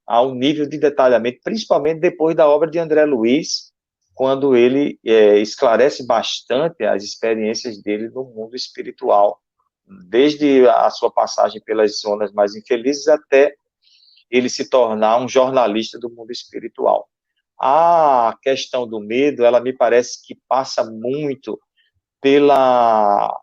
[SPEAKER 4] ao nível de detalhamento, principalmente depois da obra de André Luiz, quando ele esclarece bastante as experiências dele no mundo espiritual, desde a sua passagem pelas zonas mais infelizes até ele se tornar um jornalista do mundo espiritual. A questão do medo, ela me parece que passa muito pela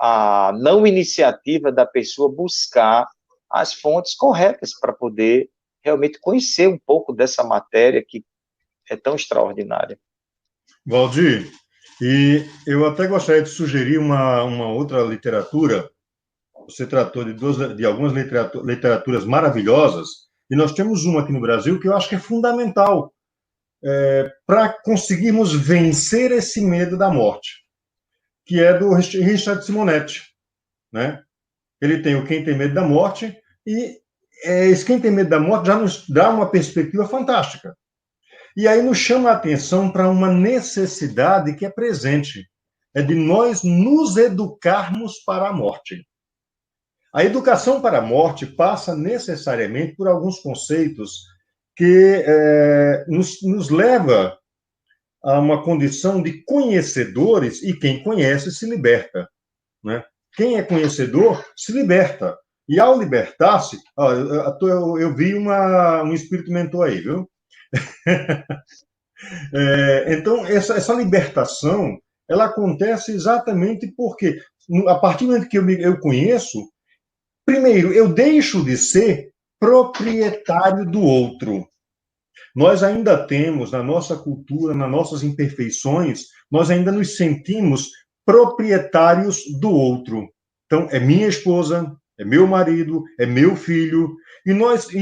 [SPEAKER 4] a não iniciativa da pessoa buscar as fontes corretas para poder realmente conhecer um pouco dessa matéria que é tão extraordinária.
[SPEAKER 2] Valdir, e eu até gostaria de sugerir uma outra literatura. Você tratou de algumas literaturas maravilhosas, e nós temos uma aqui no Brasil que eu acho que é fundamental para conseguirmos vencer esse medo da morte, que é do Richard Simonetti, né? Ele tem o Quem Tem Medo da Morte, e esse Quem Tem Medo da Morte já nos dá uma perspectiva fantástica. E aí nos chama a atenção para uma necessidade que é presente, é de nós nos educarmos para a morte. A educação para a morte passa necessariamente por alguns conceitos que nos leva a uma condição de conhecedores, e quem conhece se liberta, né? Quem é conhecedor se liberta. E ao libertar-se, eu vi um espírito mentor aí, viu? Então, essa libertação, ela acontece exatamente porque, a partir do momento que eu conheço, primeiro, eu deixo de ser proprietário do outro. Nós ainda temos, na nossa cultura, nas nossas imperfeições, nós ainda nos sentimos proprietários do outro. Então, é minha esposa, é meu marido, é meu filho, e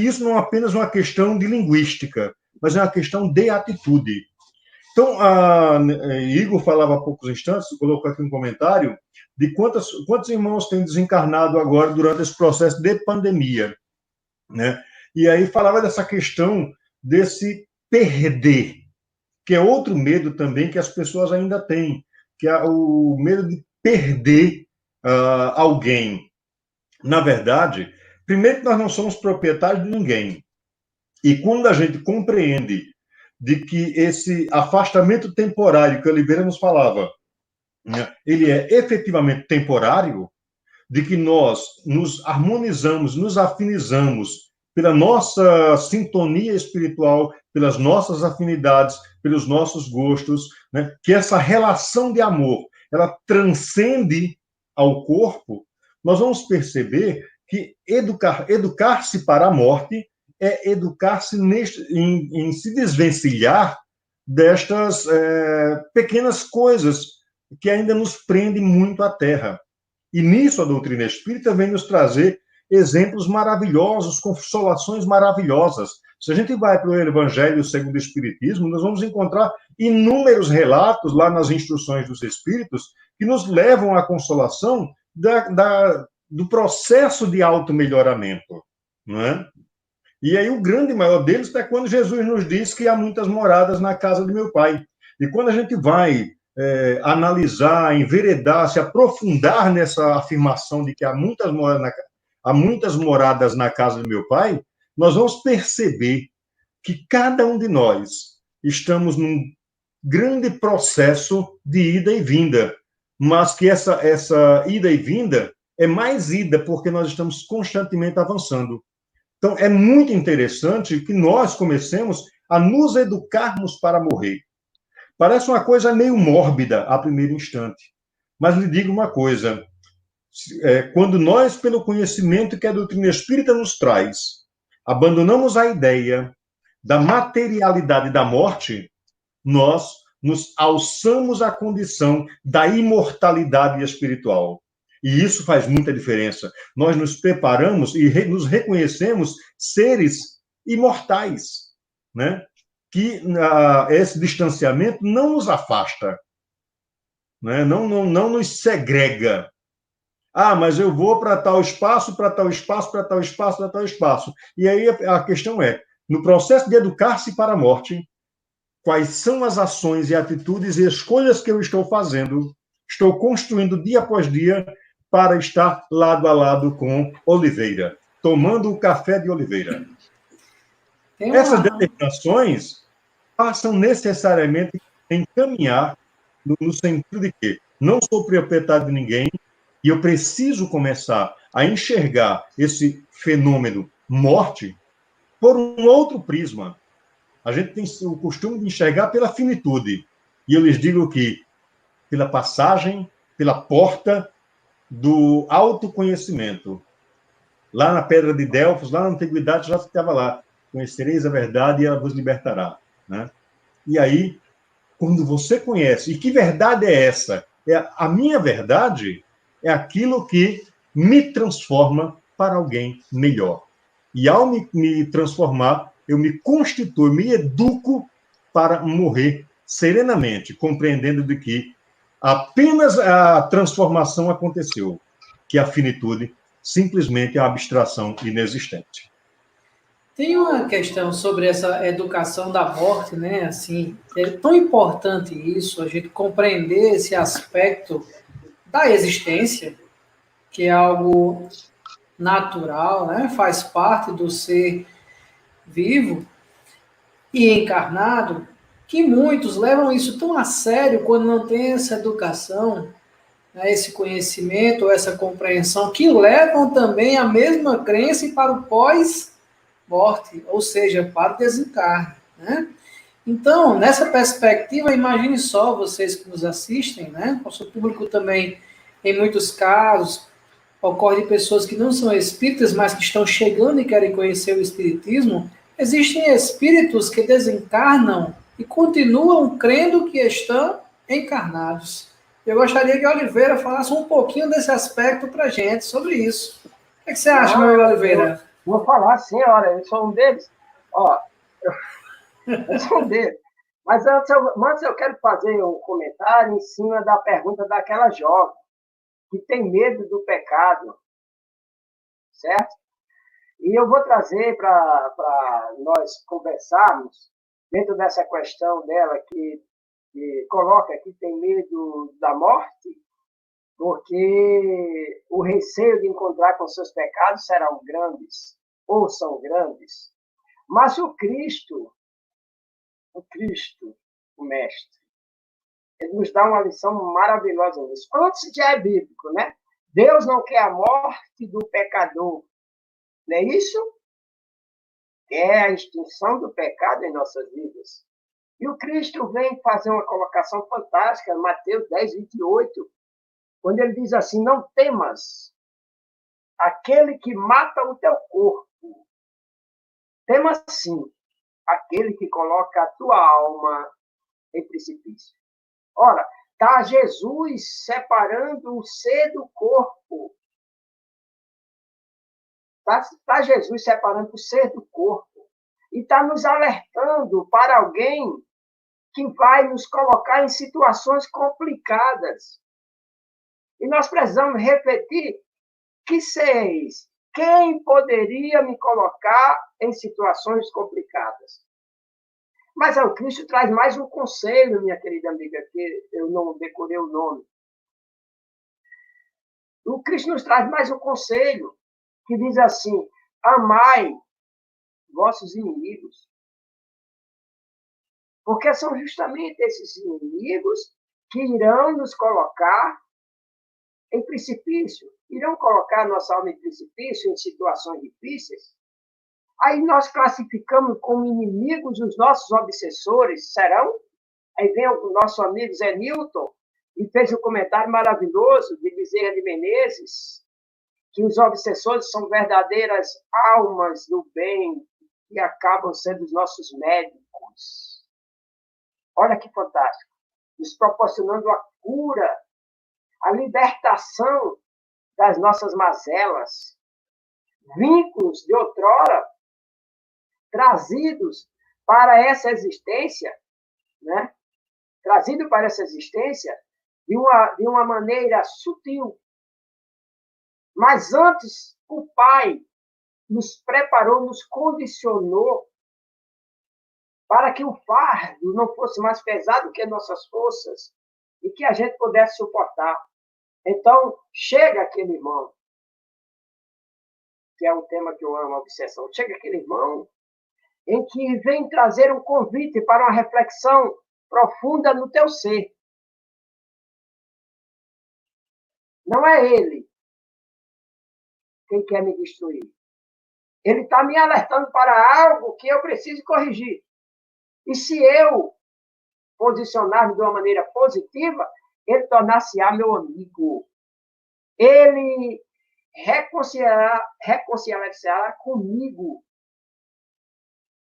[SPEAKER 2] isso não é apenas uma questão de linguística, mas é uma questão de atitude. Então, Igor falava há poucos instantes, colocou aqui um comentário, de quantos irmãos têm desencarnado agora durante esse processo de pandemia, né? E aí falava dessa questão desse perder, que é outro medo também que as pessoas ainda têm, que é o medo de perder alguém. Na verdade, primeiro que nós não somos proprietários de ninguém. E quando a gente compreende de que esse afastamento temporário que Oliveira nos falava, né, ele é efetivamente temporário, de que nós nos harmonizamos, nos afinizamos pela nossa sintonia espiritual, pelas nossas afinidades, pelos nossos gostos, né, que essa relação de amor, ela transcende ao corpo, nós vamos perceber que educar-se para a morte é educar-se em se desvencilhar destas pequenas coisas que ainda nos prendem muito à terra. E nisso a doutrina espírita vem nos trazer exemplos maravilhosos, consolações maravilhosas. Se a gente vai para o Evangelho segundo o Espiritismo, nós vamos encontrar inúmeros relatos lá nas instruções dos Espíritos que nos levam à consolação do processo de auto-melhoramento, não é? E aí o grande maior deles é quando Jesus nos diz que há muitas moradas na casa de meu Pai. E quando a gente vai analisar, enveredar, se aprofundar nessa afirmação de que há muitas moradas na casa do meu Pai, nós vamos perceber que cada um de nós estamos num grande processo de ida e vinda, mas que essa ida e vinda é mais ida porque nós estamos constantemente avançando. Então, é muito interessante que nós comecemos a nos educarmos para morrer. Parece uma coisa meio mórbida a primeiro instante, mas lhe digo uma coisa, quando nós, pelo conhecimento que a doutrina espírita nos traz, abandonamos a ideia da materialidade da morte, nós nos alçamos à condição da imortalidade espiritual. E isso faz muita diferença. Nós nos preparamos e nos reconhecemos seres imortais, né? Que esse distanciamento não nos afasta, né? Não nos segrega. Ah, mas eu vou para tal espaço, para tal espaço, para tal espaço, para tal espaço. E aí a questão é, no processo de educar-se para a morte, quais são as ações e atitudes e escolhas que eu estou fazendo, estou construindo dia após dia para estar lado a lado com Oliveira, tomando o café de Oliveira. Essas determinações passam necessariamente a encaminhar no sentido de que não sou proprietário de ninguém e eu preciso começar a enxergar esse fenômeno morte por um outro prisma. A gente tem o costume de enxergar pela finitude. E eu lhes digo que pela passagem, pela porta do autoconhecimento. Lá na Pedra de Delfos, lá na Antiguidade, já estava lá. Conhecereis a verdade e ela vos libertará. Né? E aí, quando você conhece, e que verdade é essa? A minha verdade é aquilo que me transforma para alguém melhor. E ao me transformar, eu me constituo, me educo para morrer serenamente, compreendendo de que apenas a transformação aconteceu, que a finitude simplesmente é uma abstração inexistente.
[SPEAKER 1] Tem uma questão sobre essa educação da morte, né? Assim, é tão importante isso, a gente compreender esse aspecto da existência, que é algo natural, né? Faz parte do ser vivo e encarnado, que muitos levam isso tão a sério quando não tem essa educação, né, esse conhecimento, essa compreensão, que levam também a mesma crença para o pós-morte, ou seja, para o desencarne. Né? Então, nessa perspectiva, imagine só vocês que nos assistem, né? Nosso público também, em muitos casos, ocorre de pessoas que não são espíritas, mas que estão chegando e querem conhecer o espiritismo. Existem espíritos que desencarnam e continuam crendo que estão encarnados. Eu gostaria que a Oliveira falasse um pouquinho desse aspecto para a gente, sobre isso. O que você acha, meu amigo Oliveira?
[SPEAKER 3] Vou falar, senhora, eu sou um deles. Ó, eu sou um deles. Mas antes eu quero fazer um comentário em cima da pergunta daquela jovem que tem medo do pecado, certo? E eu vou trazer para nós conversarmos dentro dessa questão dela que coloca que tem medo da morte, porque o receio de encontrar com seus pecados serão grandes, ou são grandes. Mas o Cristo, o Mestre, ele nos dá uma lição maravilhosa nisso. Antes já é bíblico, né? Deus não quer a morte do pecador. Não é isso? É a extinção do pecado em nossas vidas. E o Cristo vem fazer uma colocação fantástica, Mateus 10, 28, quando ele diz assim: não temas aquele que mata o teu corpo. Temas sim aquele que coloca a tua alma em precipício. Ora, está Jesus separando o ser do corpo. Está Jesus separando o ser do corpo. E está nos alertando para alguém que vai nos colocar em situações complicadas. E nós precisamos refletir que seis, quem poderia me colocar em situações complicadas? Mas o Cristo traz mais um conselho, minha querida amiga, que eu não decorei o nome. O Cristo nos traz mais um conselho, que diz assim: amai vossos inimigos. Porque são justamente esses inimigos que irão nos colocar em precipício, irão colocar nossa alma em precipício, em situações difíceis. Aí nós classificamos como inimigos os nossos obsessores, serão? Aí vem o nosso amigo Zé Newton e fez um comentário maravilhoso de Bezerra de Menezes, que os obsessores são verdadeiras almas do bem e acabam sendo os nossos médicos. Olha que fantástico. Nos proporcionando a cura, a libertação das nossas mazelas, vínculos de outrora trazidos para essa existência, né? Trazido para essa existência de uma maneira sutil. Mas antes, o Pai nos preparou, nos condicionou para que o fardo não fosse mais pesado que nossas forças e que a gente pudesse suportar. Então, chega aquele irmão, que é um tema que eu amo, a obsessão, chega aquele irmão em que vem trazer um convite para uma reflexão profunda no teu ser. Não é ele quem quer me destruir. Ele está me alertando para algo que eu preciso corrigir. E se eu posicionar-me de uma maneira positiva, ele tornar-se-á meu amigo. Ele reconciliar-se-á comigo.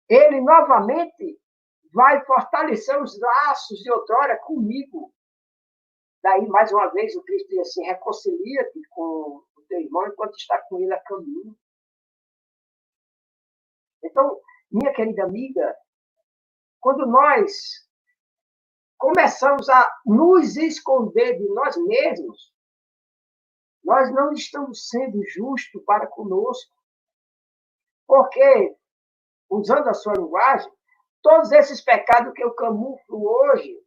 [SPEAKER 3] Ele novamente vai fortalecer os laços de outrora comigo. Daí, mais uma vez, o Cristo diz assim: reconcilia-te com o teu irmão enquanto está com ele a caminho. Então, minha querida amiga, quando nós começamos a nos esconder de nós mesmos, nós não estamos sendo justos para conosco. Porque, usando a sua linguagem, todos esses pecados que eu camuflo hoje,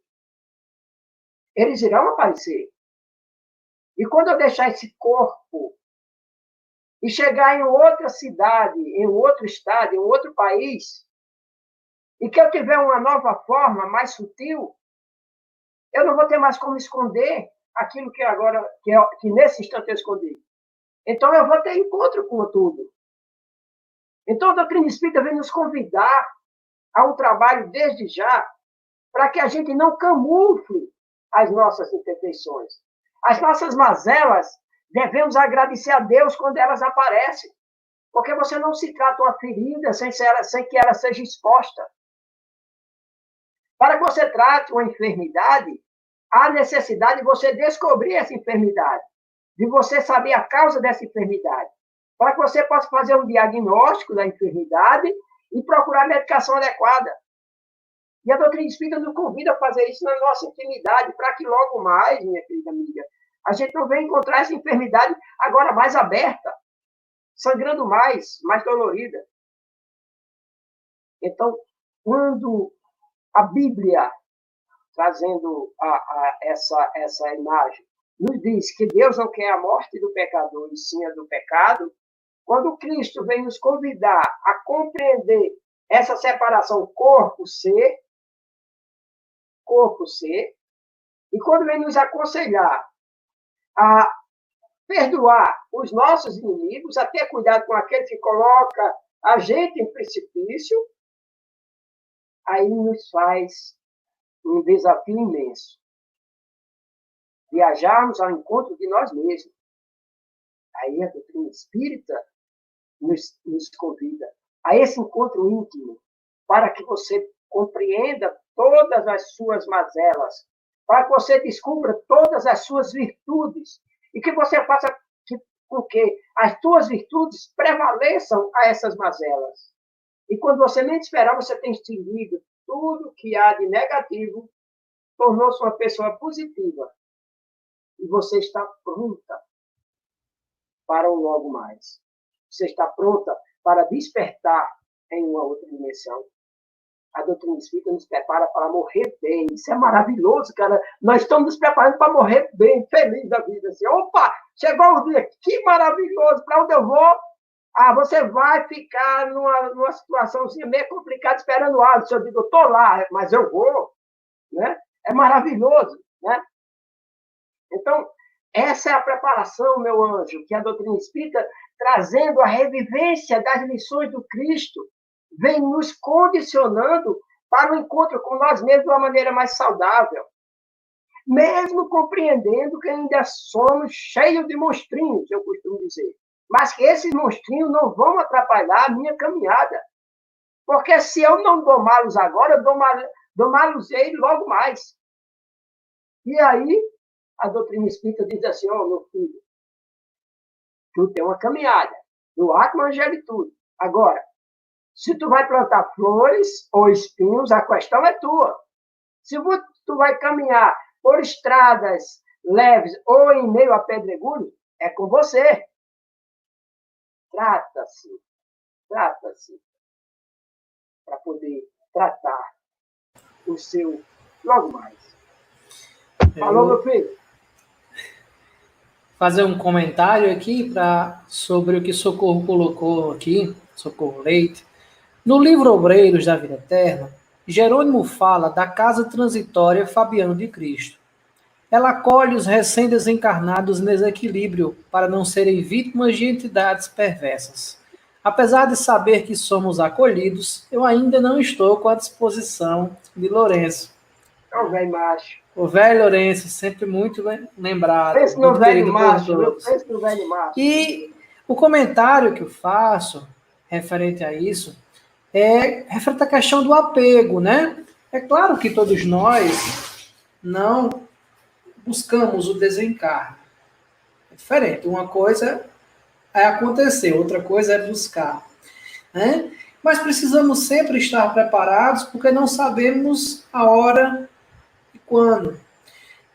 [SPEAKER 3] eles irão aparecer. E quando eu deixar esse corpo e chegar em outra cidade, em outro estado, em outro país, e que eu tiver uma nova forma mais sutil, eu não vou ter mais como esconder aquilo que agora, que nesse instante eu escondi. Então eu vou ter encontro com tudo. Então a doutrina espírita vem nos convidar a um trabalho desde já, para que a gente não camufle as nossas imperfeições. As nossas mazelas, devemos agradecer a Deus quando elas aparecem, porque você não se trata uma ferida sem que ela seja exposta. Para que você trate uma enfermidade, há necessidade de você descobrir essa enfermidade, de você saber a causa dessa enfermidade, para que você possa fazer um diagnóstico da enfermidade e procurar a medicação adequada. E a doutrina espírita nos convida a fazer isso na nossa intimidade, para que logo mais, minha querida amiga, a gente não venha encontrar essa enfermidade agora mais aberta, sangrando mais dolorida. Então, quando a Bíblia, trazendo essa imagem, nos diz que Deus não quer a morte do pecador, e sim a do pecado, quando Cristo vem nos convidar a compreender essa separação corpo-ser, e quando vem nos aconselhar a perdoar os nossos inimigos, a ter cuidado com aquele que coloca a gente em precipício, aí nos faz um desafio imenso. Viajarmos ao encontro de nós mesmos. Aí a doutrina espírita nos convida a esse encontro íntimo, para que você compreenda todas as suas mazelas, para que você descubra todas as suas virtudes, e que você faça com que as suas virtudes prevaleçam a essas mazelas. E quando você nem esperar, você tem extinguido tudo que há de negativo, tornou-se uma pessoa positiva. E você está pronta para o logo mais. Você está pronta para despertar em uma outra dimensão. A doutrina espírita nos prepara para morrer bem. Isso é maravilhoso, cara. Nós estamos nos preparando para morrer bem, feliz da vida. Assim, opa, chegou o dia, que maravilhoso. Para onde eu vou? Você vai ficar numa situaçãozinha meio complicada esperando o Alisson. Eu digo, eu estou lá, mas eu vou. Né? É maravilhoso. Né? Então, essa é a preparação, meu anjo, que a doutrina espírita, trazendo a revivência das lições do Cristo, vem nos condicionando para o encontro com nós mesmos de uma maneira mais saudável. Mesmo compreendendo que ainda somos cheios de monstrinhos, eu costumo dizer. Mas que esses monstrinhos não vão atrapalhar a minha caminhada. Porque se eu não domá-los agora, eu domá-los-ei logo mais. E aí, a doutrina espírita diz assim, meu filho, tu tem uma caminhada, do Atman Angelitude. Agora, se tu vai plantar flores ou espinhos, a questão é tua. Se tu vai caminhar por estradas leves ou em meio a pedregulho, é com você. Trata-se, para poder tratar o seu logo mais. Falou, meu filho?
[SPEAKER 1] Fazer um comentário aqui sobre o que Socorro colocou aqui, Socorro Leite. No livro Obreiros da Vida Eterna, Jerônimo fala da casa transitória Fabiano de Cristo. Ela acolhe os recém-desencarnados em desequilíbrio para não serem vítimas de entidades perversas. Apesar de saber que somos acolhidos, eu ainda não estou com a disposição de Lourenço.
[SPEAKER 3] É o velho macho.
[SPEAKER 1] O velho Lourenço, sempre muito lembrado.
[SPEAKER 3] Pensa no velho macho. Pensa no velho macho.
[SPEAKER 1] E o comentário que eu faço referente a isso é referente à questão do apego, né? É claro que todos nós não buscamos o desencarne. É diferente. Uma coisa é acontecer, outra coisa é buscar. Né? Mas precisamos sempre estar preparados, porque não sabemos a hora e quando.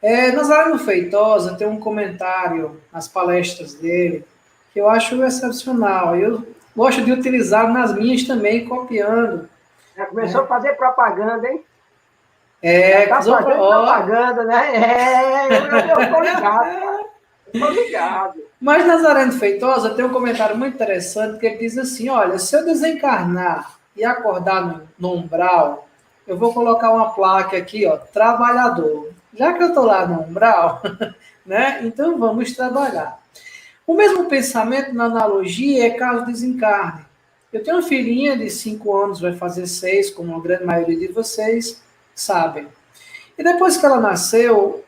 [SPEAKER 1] Nazareno Feitosa tem um comentário nas palestras dele que eu acho excepcional. Eu gosto de utilizar nas minhas também, copiando.
[SPEAKER 3] Já começou a fazer propaganda, hein?
[SPEAKER 1] Tá
[SPEAKER 3] fazendo propaganda, né? Eu tô ligado. Tô ligado.
[SPEAKER 1] Mas Nazareno Feitosa tem um comentário muito interessante, que ele diz assim, olha, se eu desencarnar e acordar no umbral, eu vou colocar uma placa aqui, ó, trabalhador. Já que eu estou lá no umbral, né? Então vamos trabalhar. O mesmo pensamento na analogia é caso desencarne. Eu tenho uma filhinha de 5 anos, vai fazer 6, como a grande maioria de vocês sabem. E depois que ela nasceu,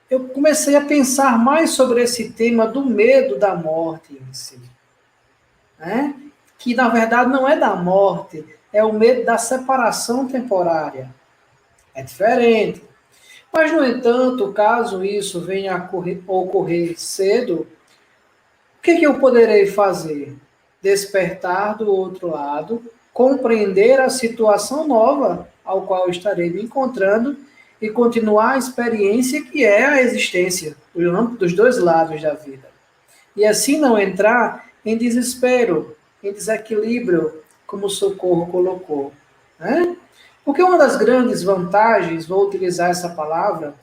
[SPEAKER 1] eu comecei a pensar mais sobre esse tema do medo da morte em si. Né? Que, na verdade, não é da morte, é o medo da separação temporária. É diferente. Mas, no entanto, caso isso venha a ocorrer cedo, o que eu poderei fazer? Despertar do outro lado, compreender a situação nova ao qual estarei me encontrando e continuar a experiência que é a existência, dos dois lados da vida. E assim não entrar em desespero, em desequilíbrio, como o Socorro colocou, né? Porque uma das grandes vantagens, vou utilizar essa palavra,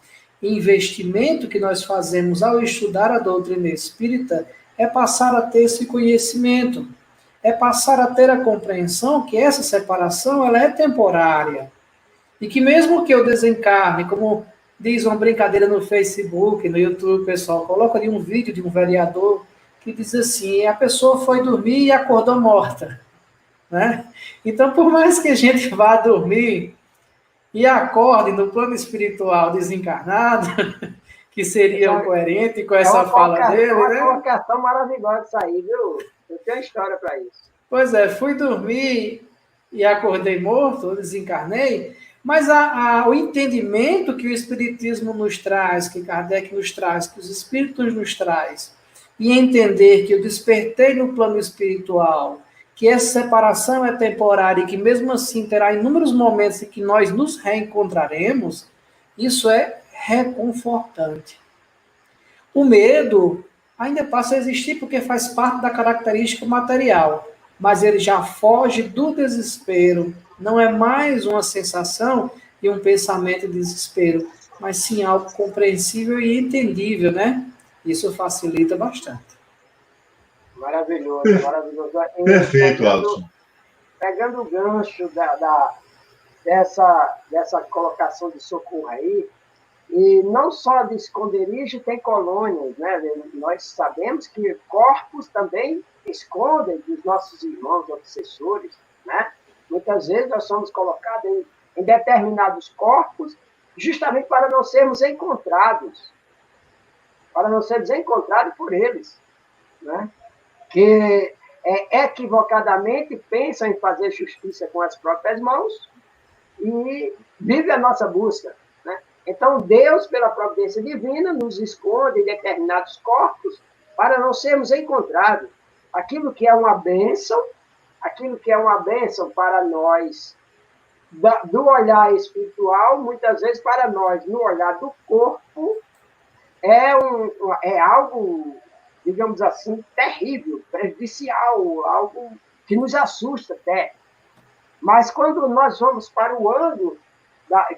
[SPEAKER 1] investimento que nós fazemos ao estudar a doutrina espírita é passar a ter esse conhecimento, é passar a ter a compreensão que essa separação ela é temporária e que mesmo que eu desencarne, como diz uma brincadeira no Facebook, no YouTube, o pessoal coloca ali um vídeo de um vereador que diz assim, a pessoa foi dormir e acordou morta, né? Então, por mais que a gente vá dormir e acorde no plano espiritual desencarnado, que seria o coerente com essa fala dele,
[SPEAKER 3] né?
[SPEAKER 1] É
[SPEAKER 3] uma colocação maravilhosa isso aí, viu? Eu tenho uma história para isso.
[SPEAKER 1] Pois é, fui dormir e acordei morto, desencarnei, mas o entendimento que o Espiritismo nos traz, que Kardec nos traz, que os Espíritos nos traz, e entender que eu despertei no plano espiritual, que essa separação é temporária e que mesmo assim terá inúmeros momentos em que nós nos reencontraremos, isso é reconfortante. O medo ainda passa a existir porque faz parte da característica material, mas ele já foge do desespero. Não é mais uma sensação e um pensamento de desespero, mas sim algo compreensível e entendível, né? Isso facilita bastante.
[SPEAKER 3] Maravilhoso, maravilhoso.
[SPEAKER 2] Perfeito, Alisson.
[SPEAKER 3] Pegando o gancho dessa colocação de Socorro aí, e não só de esconderijo tem colônias, né? Nós sabemos que corpos também escondem dos nossos irmãos obsessores, né? Muitas vezes nós somos colocados em determinados corpos justamente para não sermos encontrados, para não sermos encontrados por eles, né? Que equivocadamente pensam em fazer justiça com as próprias mãos e vive a nossa busca. Então, Deus, pela providência divina, nos esconde em determinados corpos para não sermos encontrados. Aquilo que é uma bênção para nós, do olhar espiritual, muitas vezes para nós, no olhar do corpo, é algo, digamos assim, terrível, prejudicial, algo que nos assusta até. Mas quando nós vamos para o ângulo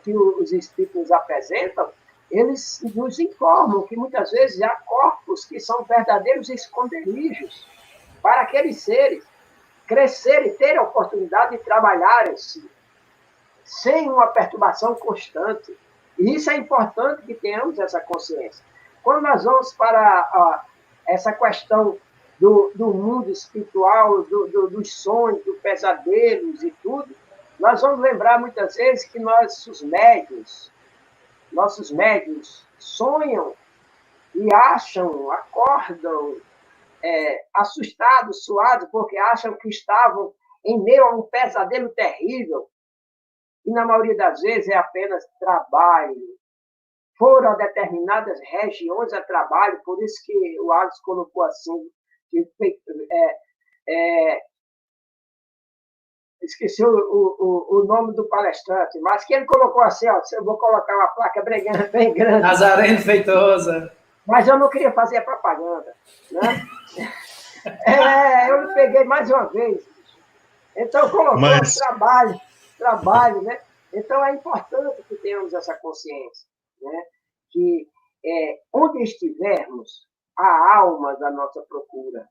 [SPEAKER 3] que os espíritos nos apresentam, eles nos informam que muitas vezes há corpos que são verdadeiros esconderijos para aqueles seres crescerem e terem a oportunidade de trabalharem sem uma perturbação constante. E isso é importante que tenhamos essa consciência. Quando nós vamos para essa questão do mundo espiritual, dos sonhos, dos pesadelos e tudo, nós vamos lembrar muitas vezes que nossos médiuns sonham e acordam assustados, suados, porque acham que estavam em meio a um pesadelo terrível. E na maioria das vezes é apenas trabalho. Foram a determinadas regiões a trabalho, por isso que o Alisson colocou assim, que esqueci o nome do palestrante, mas que ele colocou assim, ó, eu vou colocar uma placa bem grande.
[SPEAKER 1] Nazareno Feitosa.
[SPEAKER 3] Mas eu não queria fazer a propaganda, né? Eu peguei mais uma vez. Então, colocou trabalho, né? Então, é importante que tenhamos essa consciência, né? Que onde estivermos, há almas à nossa procura.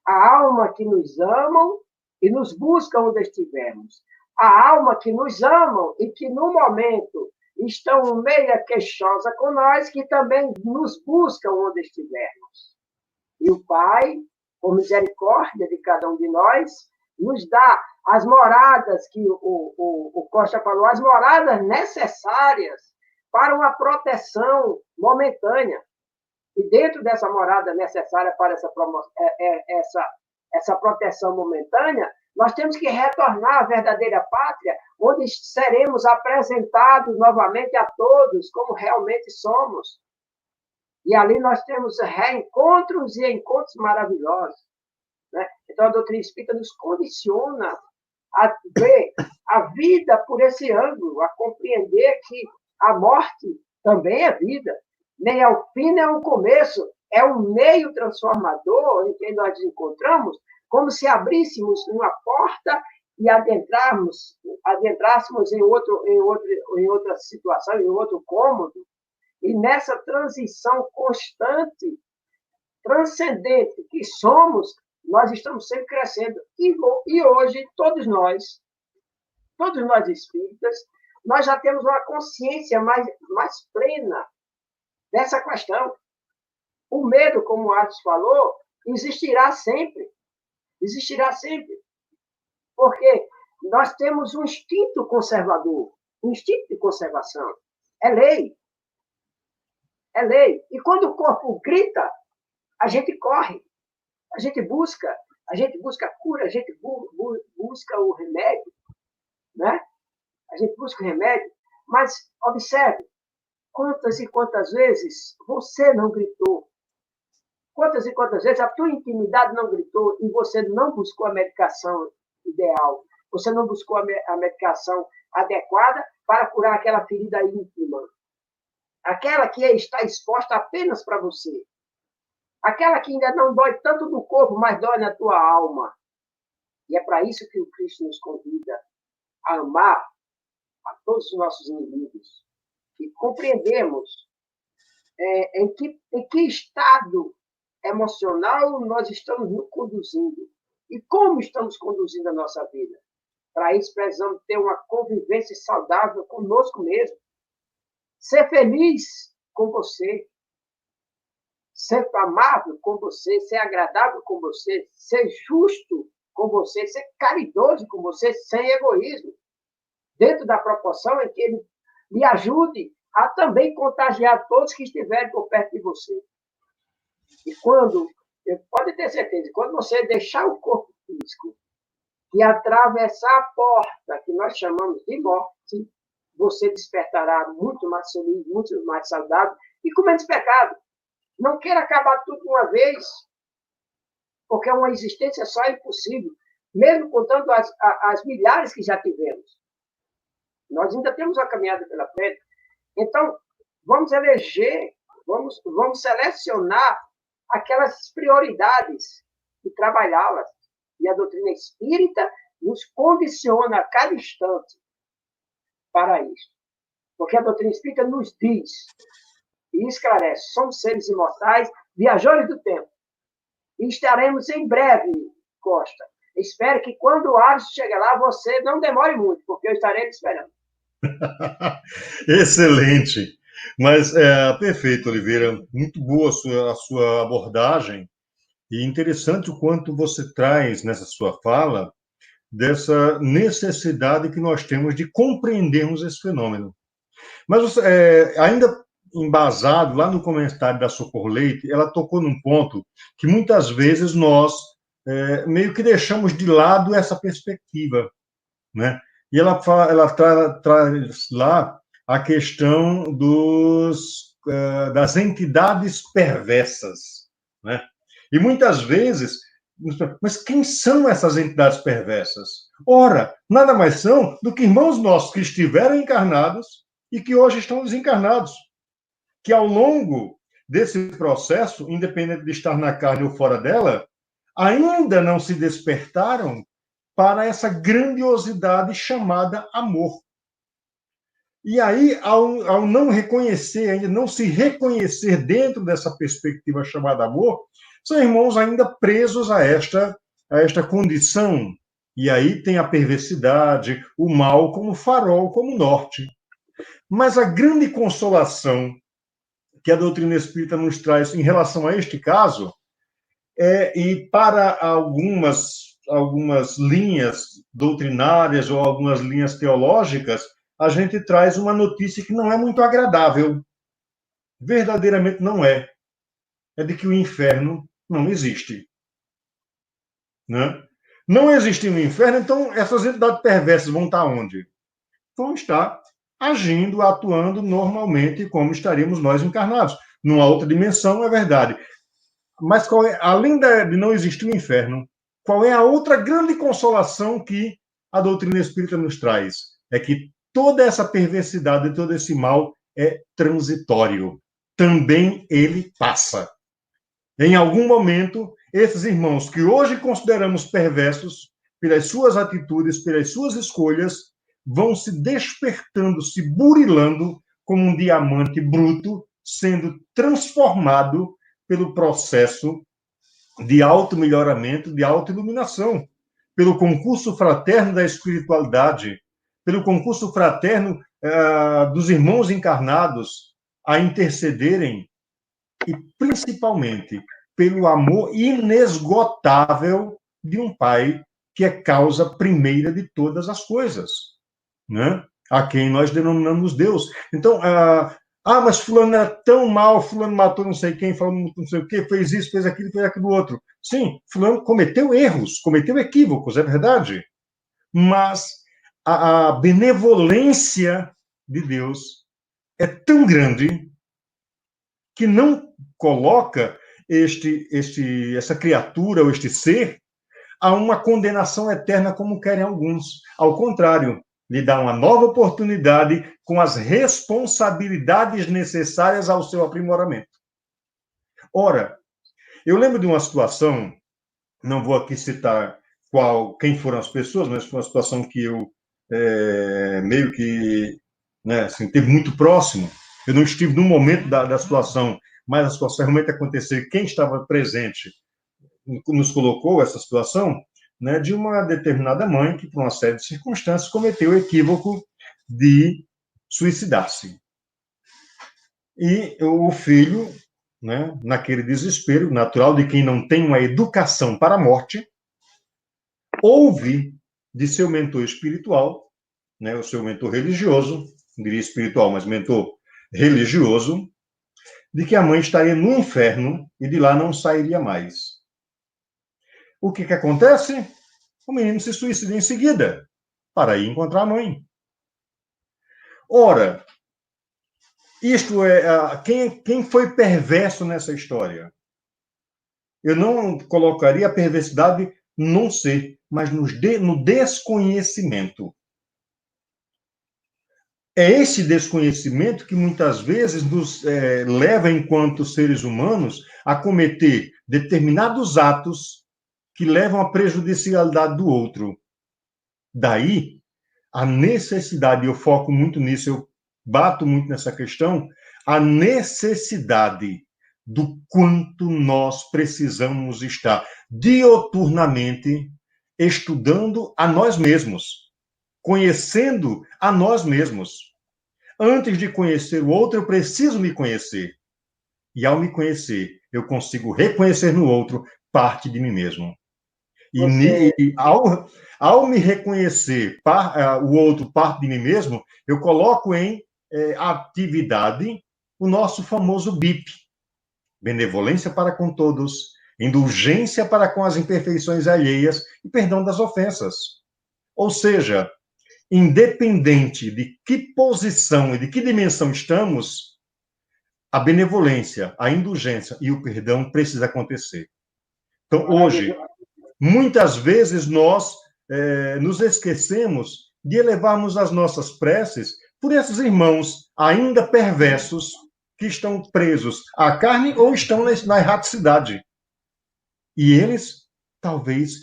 [SPEAKER 3] Há alma que nos amam e nos buscam onde estivermos. Há alma que nos amam e que, no momento, estão meia queixosa com nós, que também nos buscam onde estivermos. E o Pai, por misericórdia de cada um de nós, nos dá as moradas que o Costa falou, as moradas necessárias para uma proteção momentânea. E dentro dessa morada necessária para essa proteção momentânea, nós temos que retornar à verdadeira pátria, onde seremos apresentados novamente a todos como realmente somos. E ali nós temos reencontros e encontros maravilhosos. Né? Então, a doutrina espírita nos condiciona a ver a vida por esse ângulo, a compreender que a morte também é vida. Nem é o fim, nem é o começo. É um meio transformador em que nós nos encontramos, como se abríssemos uma porta e adentrássemos em outra situação, em outro cômodo. E nessa transição constante, transcendente que somos, nós estamos sempre crescendo. E hoje, todos nós espíritas, nós já temos uma consciência mais plena dessa questão. O medo, como o Atos falou, existirá sempre. Existirá sempre. Porque nós temos um instinto conservador, um instinto de conservação. É lei. É lei. E quando o corpo grita, a gente corre, a gente busca a cura, a gente busca o remédio, né? A gente busca o remédio, mas observe, quantas e quantas vezes você não gritou? Quantas e quantas vezes a tua intimidade não gritou e você não buscou a medicação ideal? Você não buscou a medicação adequada para curar aquela ferida íntima? Aquela que está exposta apenas para você. Aquela que ainda não dói tanto no corpo, mas dói na tua alma. E é para isso que o Cristo nos convida a amar a todos os nossos inimigos. E compreendemos em que estado emocional nós estamos nos conduzindo. E como estamos conduzindo a nossa vida. Para isso, precisamos ter uma convivência saudável conosco mesmo. Ser feliz com você. Ser amável com você. Ser agradável com você. Ser justo com você. Ser caridoso com você, sem egoísmo. Dentro da proporção em que ele lhe ajude a também contagiar todos que estiverem por perto de você. E pode ter certeza, quando você deixar o corpo físico e atravessar a porta que nós chamamos de morte, você despertará muito mais feliz, muito mais saudável e com menos pecado. Não queira acabar tudo de uma vez, porque uma existência só é impossível, mesmo contando as milhares que já tivemos. Nós ainda temos uma caminhada pela frente. Então, vamos eleger, vamos selecionar aquelas prioridades e trabalhá-las. E a doutrina espírita nos condiciona a cada instante para isso. Porque a doutrina espírita nos diz e esclarece: somos seres imortais, viajores do tempo. E estaremos em breve, Costa. Espero que quando o Alisson chegar lá, você não demore muito, porque eu estarei esperando.
[SPEAKER 2] Excelente. Mas, perfeito, Oliveira. Muito boa a sua abordagem. E interessante o quanto você traz nessa sua fala dessa necessidade que nós temos de compreendermos esse fenômeno. Mas, ainda embasado lá no comentário da Socorro Leite, ela tocou num ponto que muitas vezes nós meio que deixamos de lado essa perspectiva, né? E ela traz lá a questão das entidades perversas, né? E muitas vezes, mas quem são essas entidades perversas? Ora, nada mais são do que irmãos nossos que estiveram encarnados e que hoje estão desencarnados, que ao longo desse processo, independente de estar na carne ou fora dela, ainda não se despertaram para essa grandiosidade chamada amor. E aí, ao não reconhecer, ainda não se reconhecer dentro dessa perspectiva chamada amor, são irmãos ainda presos a esta condição. E aí tem a perversidade, o mal como farol, como norte. Mas a grande consolação que a doutrina espírita nos traz em relação a este caso, e para algumas linhas doutrinárias ou algumas linhas teológicas, a gente traz uma notícia que não é muito agradável. Verdadeiramente não é. É de que o inferno não existe. Né? Não existe no inferno, então essas entidades perversas vão estar onde? vão estar agindo, atuando normalmente como estaríamos nós encarnados. Numa outra dimensão, é verdade. Mas além de não existir o inferno, qual é a outra grande consolação que a doutrina espírita nos traz? É que toda essa perversidade, todo esse mal é transitório. Também ele passa. Em algum momento, esses irmãos que hoje consideramos perversos, pelas suas atitudes, pelas suas escolhas, vão se despertando, se burilando como um diamante bruto, sendo transformado pelo processo de auto-melhoramento, de auto-iluminação, pelo concurso fraterno da espiritualidade, pelo concurso fraterno dos irmãos encarnados a intercederem e, principalmente, pelo amor inesgotável de um Pai que é causa primeira de todas as coisas, né? A quem nós denominamos Deus. Então, mas fulano era tão mal, fulano matou não sei quem, falou não sei o quê, fez isso, fez aquilo outro. Sim, fulano cometeu erros, cometeu equívocos, é verdade. Mas a benevolência de Deus é tão grande que não coloca essa criatura ou este ser a uma condenação eterna como querem alguns. Ao contrário, lhe dá uma nova oportunidade com as responsabilidades necessárias ao seu aprimoramento. Ora, eu lembro de uma situação, não vou aqui citar quem foram as pessoas, mas foi uma situação que eu meio que assim, teve muito próximo. Eu não estive no momento da situação, mas a situação realmente aconteceu. Quem estava presente nos colocou essa situação, né, de uma determinada mãe que, por uma série de circunstâncias, cometeu o equívoco de suicidar-se. E o filho, né, naquele desespero natural de quem não tem uma educação para a morte, ouve de seu mentor espiritual, né, o seu mentor religioso, não diria espiritual, mas mentor religioso, de que a mãe estaria no inferno e de lá não sairia mais. O que acontece? O menino se suicida em seguida, para ir encontrar a mãe. Ora, isto quem foi perverso nessa história? Eu não colocaria a perversidade não ser, mas no desconhecimento. É esse desconhecimento que muitas vezes nos leva, enquanto seres humanos, a cometer determinados atos que levam à prejudicialidade do outro. Daí, a necessidade, eu foco muito nisso, eu bato muito nessa questão, a necessidade do quanto nós precisamos estar dioturnamente estudando a nós mesmos, conhecendo a nós mesmos. Antes de conhecer o outro, eu preciso me conhecer. E ao me conhecer, eu consigo reconhecer no outro parte de mim mesmo. E ao me reconhecer o outro parte de mim mesmo, eu coloco em atividade o nosso famoso BIP. Benevolência para com todos, indulgência para com as imperfeições alheias e perdão das ofensas. Ou seja, independente de que posição e de que dimensão estamos, a benevolência, a indulgência e o perdão precisa acontecer. Então, hoje, muitas vezes nós nos esquecemos de elevarmos as nossas preces por esses irmãos ainda perversos que estão presos à carne ou estão na erraticidade. E eles, talvez,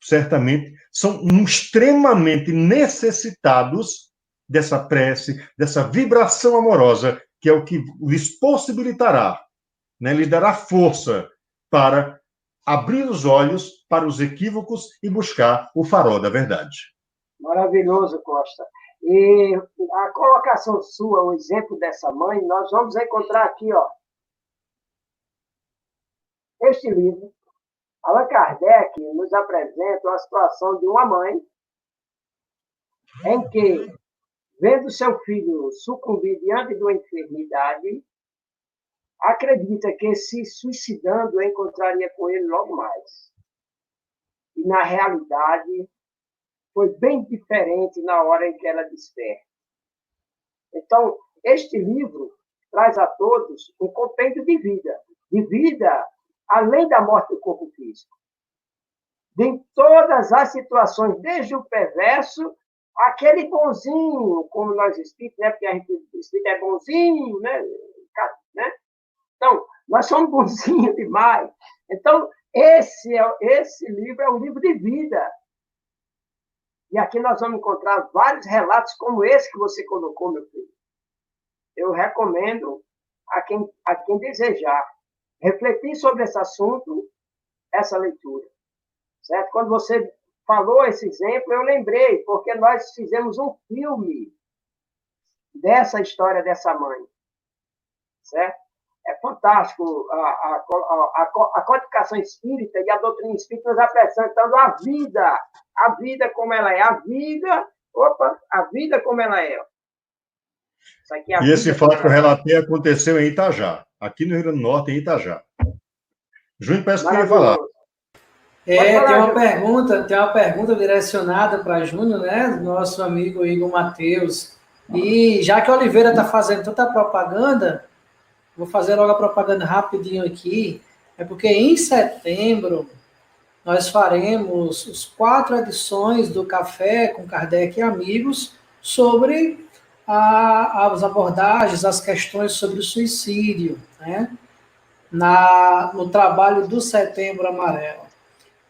[SPEAKER 2] certamente, são extremamente necessitados dessa prece, dessa vibração amorosa, que é o que lhes possibilitará, né, lhes dará força para abrir os olhos para os equívocos e buscar o farol da verdade.
[SPEAKER 3] Maravilhoso, Costa. E a colocação sua, o exemplo dessa mãe, nós vamos encontrar aqui, ó, este livro. Allan Kardec nos apresenta a situação de uma mãe em que, vendo seu filho sucumbir diante de uma enfermidade, acredita que, se suicidando, encontraria com ele logo mais. E, na realidade, foi bem diferente na hora em que ela desperta. Então, este livro traz a todos um compêndio de vida além da morte do corpo físico. De todas as situações, desde o perverso, aquele bonzinho, como nós espíritos, né? Porque a gente espírito é bonzinho, né? Então, nós somos bonzinhos demais. Então, esse livro é um livro de vida. E aqui nós vamos encontrar vários relatos como esse que você colocou, meu filho. Eu recomendo a quem desejar refletir sobre esse assunto, essa leitura. Certo? Quando você falou esse exemplo, eu lembrei, porque nós fizemos um filme dessa história dessa mãe. Certo? É fantástico a codificação espírita e a doutrina espírita nos apresentando a vida como ela é, a vida como ela é. Isso aqui é
[SPEAKER 2] e esse fato que eu relatei aconteceu em Itajá, aqui no Rio Grande do Norte, em Itajá. Júnior, parece que ia falar.
[SPEAKER 1] Tem uma pergunta direcionada para Júnior, né, do nosso amigo Igor Mateus. E já que a Oliveira está fazendo tanta propaganda, vou fazer logo a propaganda rapidinho aqui, é porque em setembro nós faremos as 4 edições do Café com Kardec e Amigos sobre as abordagens, as questões sobre o suicídio, né, no trabalho do Setembro Amarelo.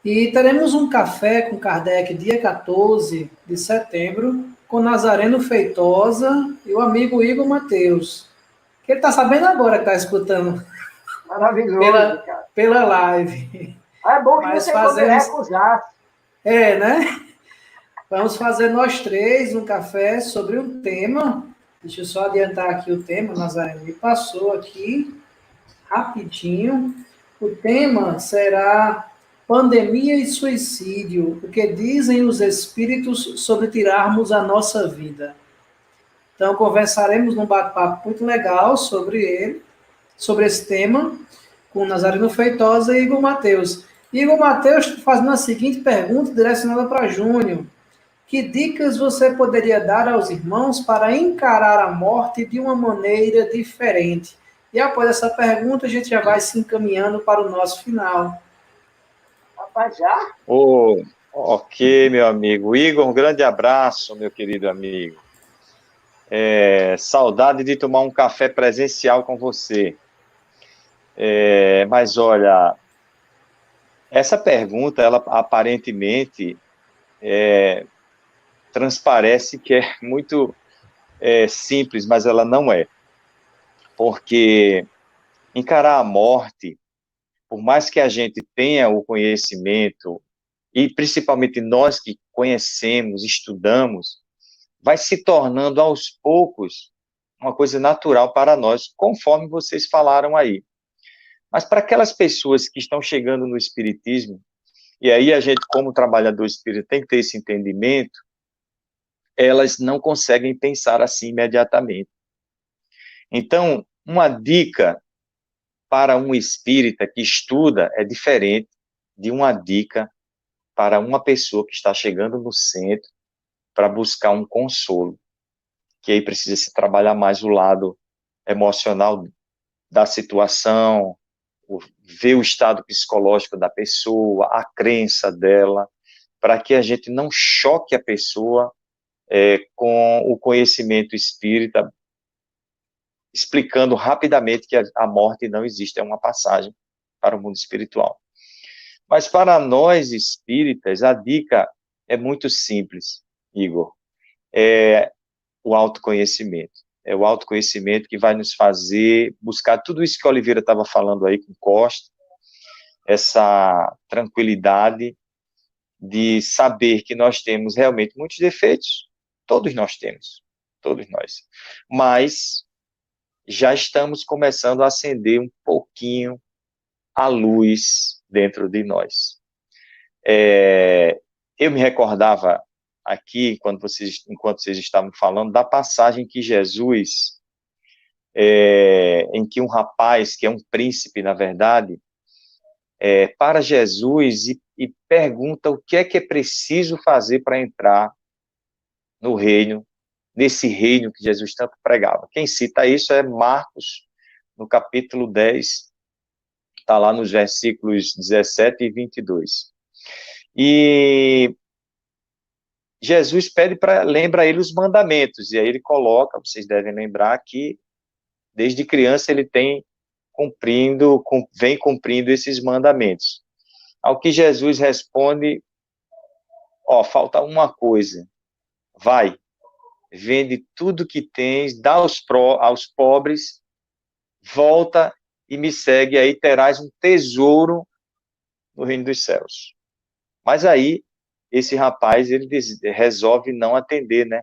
[SPEAKER 1] E teremos um Café com Kardec dia 14 de setembro, com Nazareno Feitosa e o amigo Igor Mateus, que ele está sabendo agora que está escutando.
[SPEAKER 3] Maravilhoso,
[SPEAKER 1] pela live.
[SPEAKER 3] É bom que mas você fazemos... recusar.
[SPEAKER 1] Né? Vamos fazer nós 3 um café sobre um tema. Deixa eu só adiantar aqui o tema, Nazareno me passou aqui, rapidinho. O tema será pandemia e suicídio, o que dizem os espíritos sobre tirarmos a nossa vida. Então, conversaremos num bate-papo muito legal sobre esse tema, com Nazareno Feitosa e Igor Mateus. Igor Mateus fazendo a seguinte pergunta direcionada para Júnior. Que dicas você poderia dar aos irmãos para encarar a morte de uma maneira diferente? E após essa pergunta, a gente já vai se encaminhando para o nosso final.
[SPEAKER 3] Rapaz, já?
[SPEAKER 4] Ok, meu amigo. Igor, um grande abraço, meu querido amigo. Saudade de tomar um café presencial com você. Mas olha, essa pergunta, ela aparentemente transparece que é muito simples, mas ela não é. Porque encarar a morte, por mais que a gente tenha o conhecimento, e principalmente nós que conhecemos, estudamos, vai se tornando aos poucos uma coisa natural para nós, conforme vocês falaram aí. Mas para aquelas pessoas que estão chegando no espiritismo, e aí a gente, como trabalhador espírita, tem que ter esse entendimento, elas não conseguem pensar assim imediatamente. Então, uma dica para um espírita que estuda é diferente de uma dica para uma pessoa que está chegando no centro para buscar um consolo, que aí precisa se trabalhar mais o lado emocional da situação, ver o estado psicológico da pessoa, a crença dela, para que a gente não choque a pessoa com o conhecimento espírita, explicando rapidamente que a morte não existe, é uma passagem para o mundo espiritual. Mas para nós espíritas, a dica é muito simples, Igor. É o autoconhecimento. É o autoconhecimento que vai nos fazer buscar tudo isso que a Oliveira estava falando aí com Costa, essa tranquilidade de saber que nós temos realmente muitos defeitos. Todos nós temos, todos nós. Mas já estamos começando a acender um pouquinho a luz dentro de nós. Eu me recordava aqui, enquanto vocês estavam falando, da passagem que Jesus, em que um rapaz, que é um príncipe, na verdade, para Jesus e pergunta o que é preciso fazer para entrar no reino, nesse reino que Jesus tanto pregava. Quem cita isso é Marcos, no capítulo 10, está lá nos versículos 17 e 22. E Jesus lembra ele os mandamentos, e aí ele coloca, vocês devem lembrar que desde criança ele vem cumprindo esses mandamentos. Ao que Jesus responde, falta uma coisa, vai, vende tudo que tens, dá aos pobres, volta e me segue, aí terás um tesouro no reino dos céus. Mas aí, esse rapaz, ele resolve não atender, né?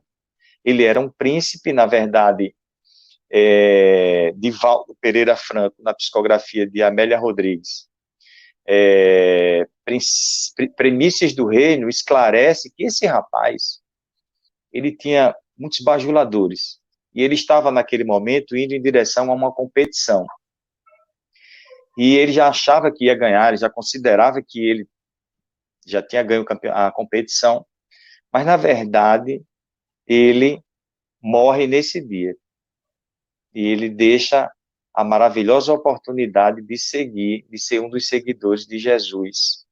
[SPEAKER 4] Ele era um príncipe, na verdade, de Valdo Pereira Franco, na psicografia de Amélia Rodrigues. Premissas do Reino esclarece que esse rapaz, ele tinha muitos bajuladores, e ele estava, naquele momento, indo em direção a uma competição. E ele já achava que ia ganhar, ele já considerava que ele já tinha ganho a competição, mas, na verdade, ele morre nesse dia. E ele deixa a maravilhosa oportunidade de ser um dos seguidores de Jesus,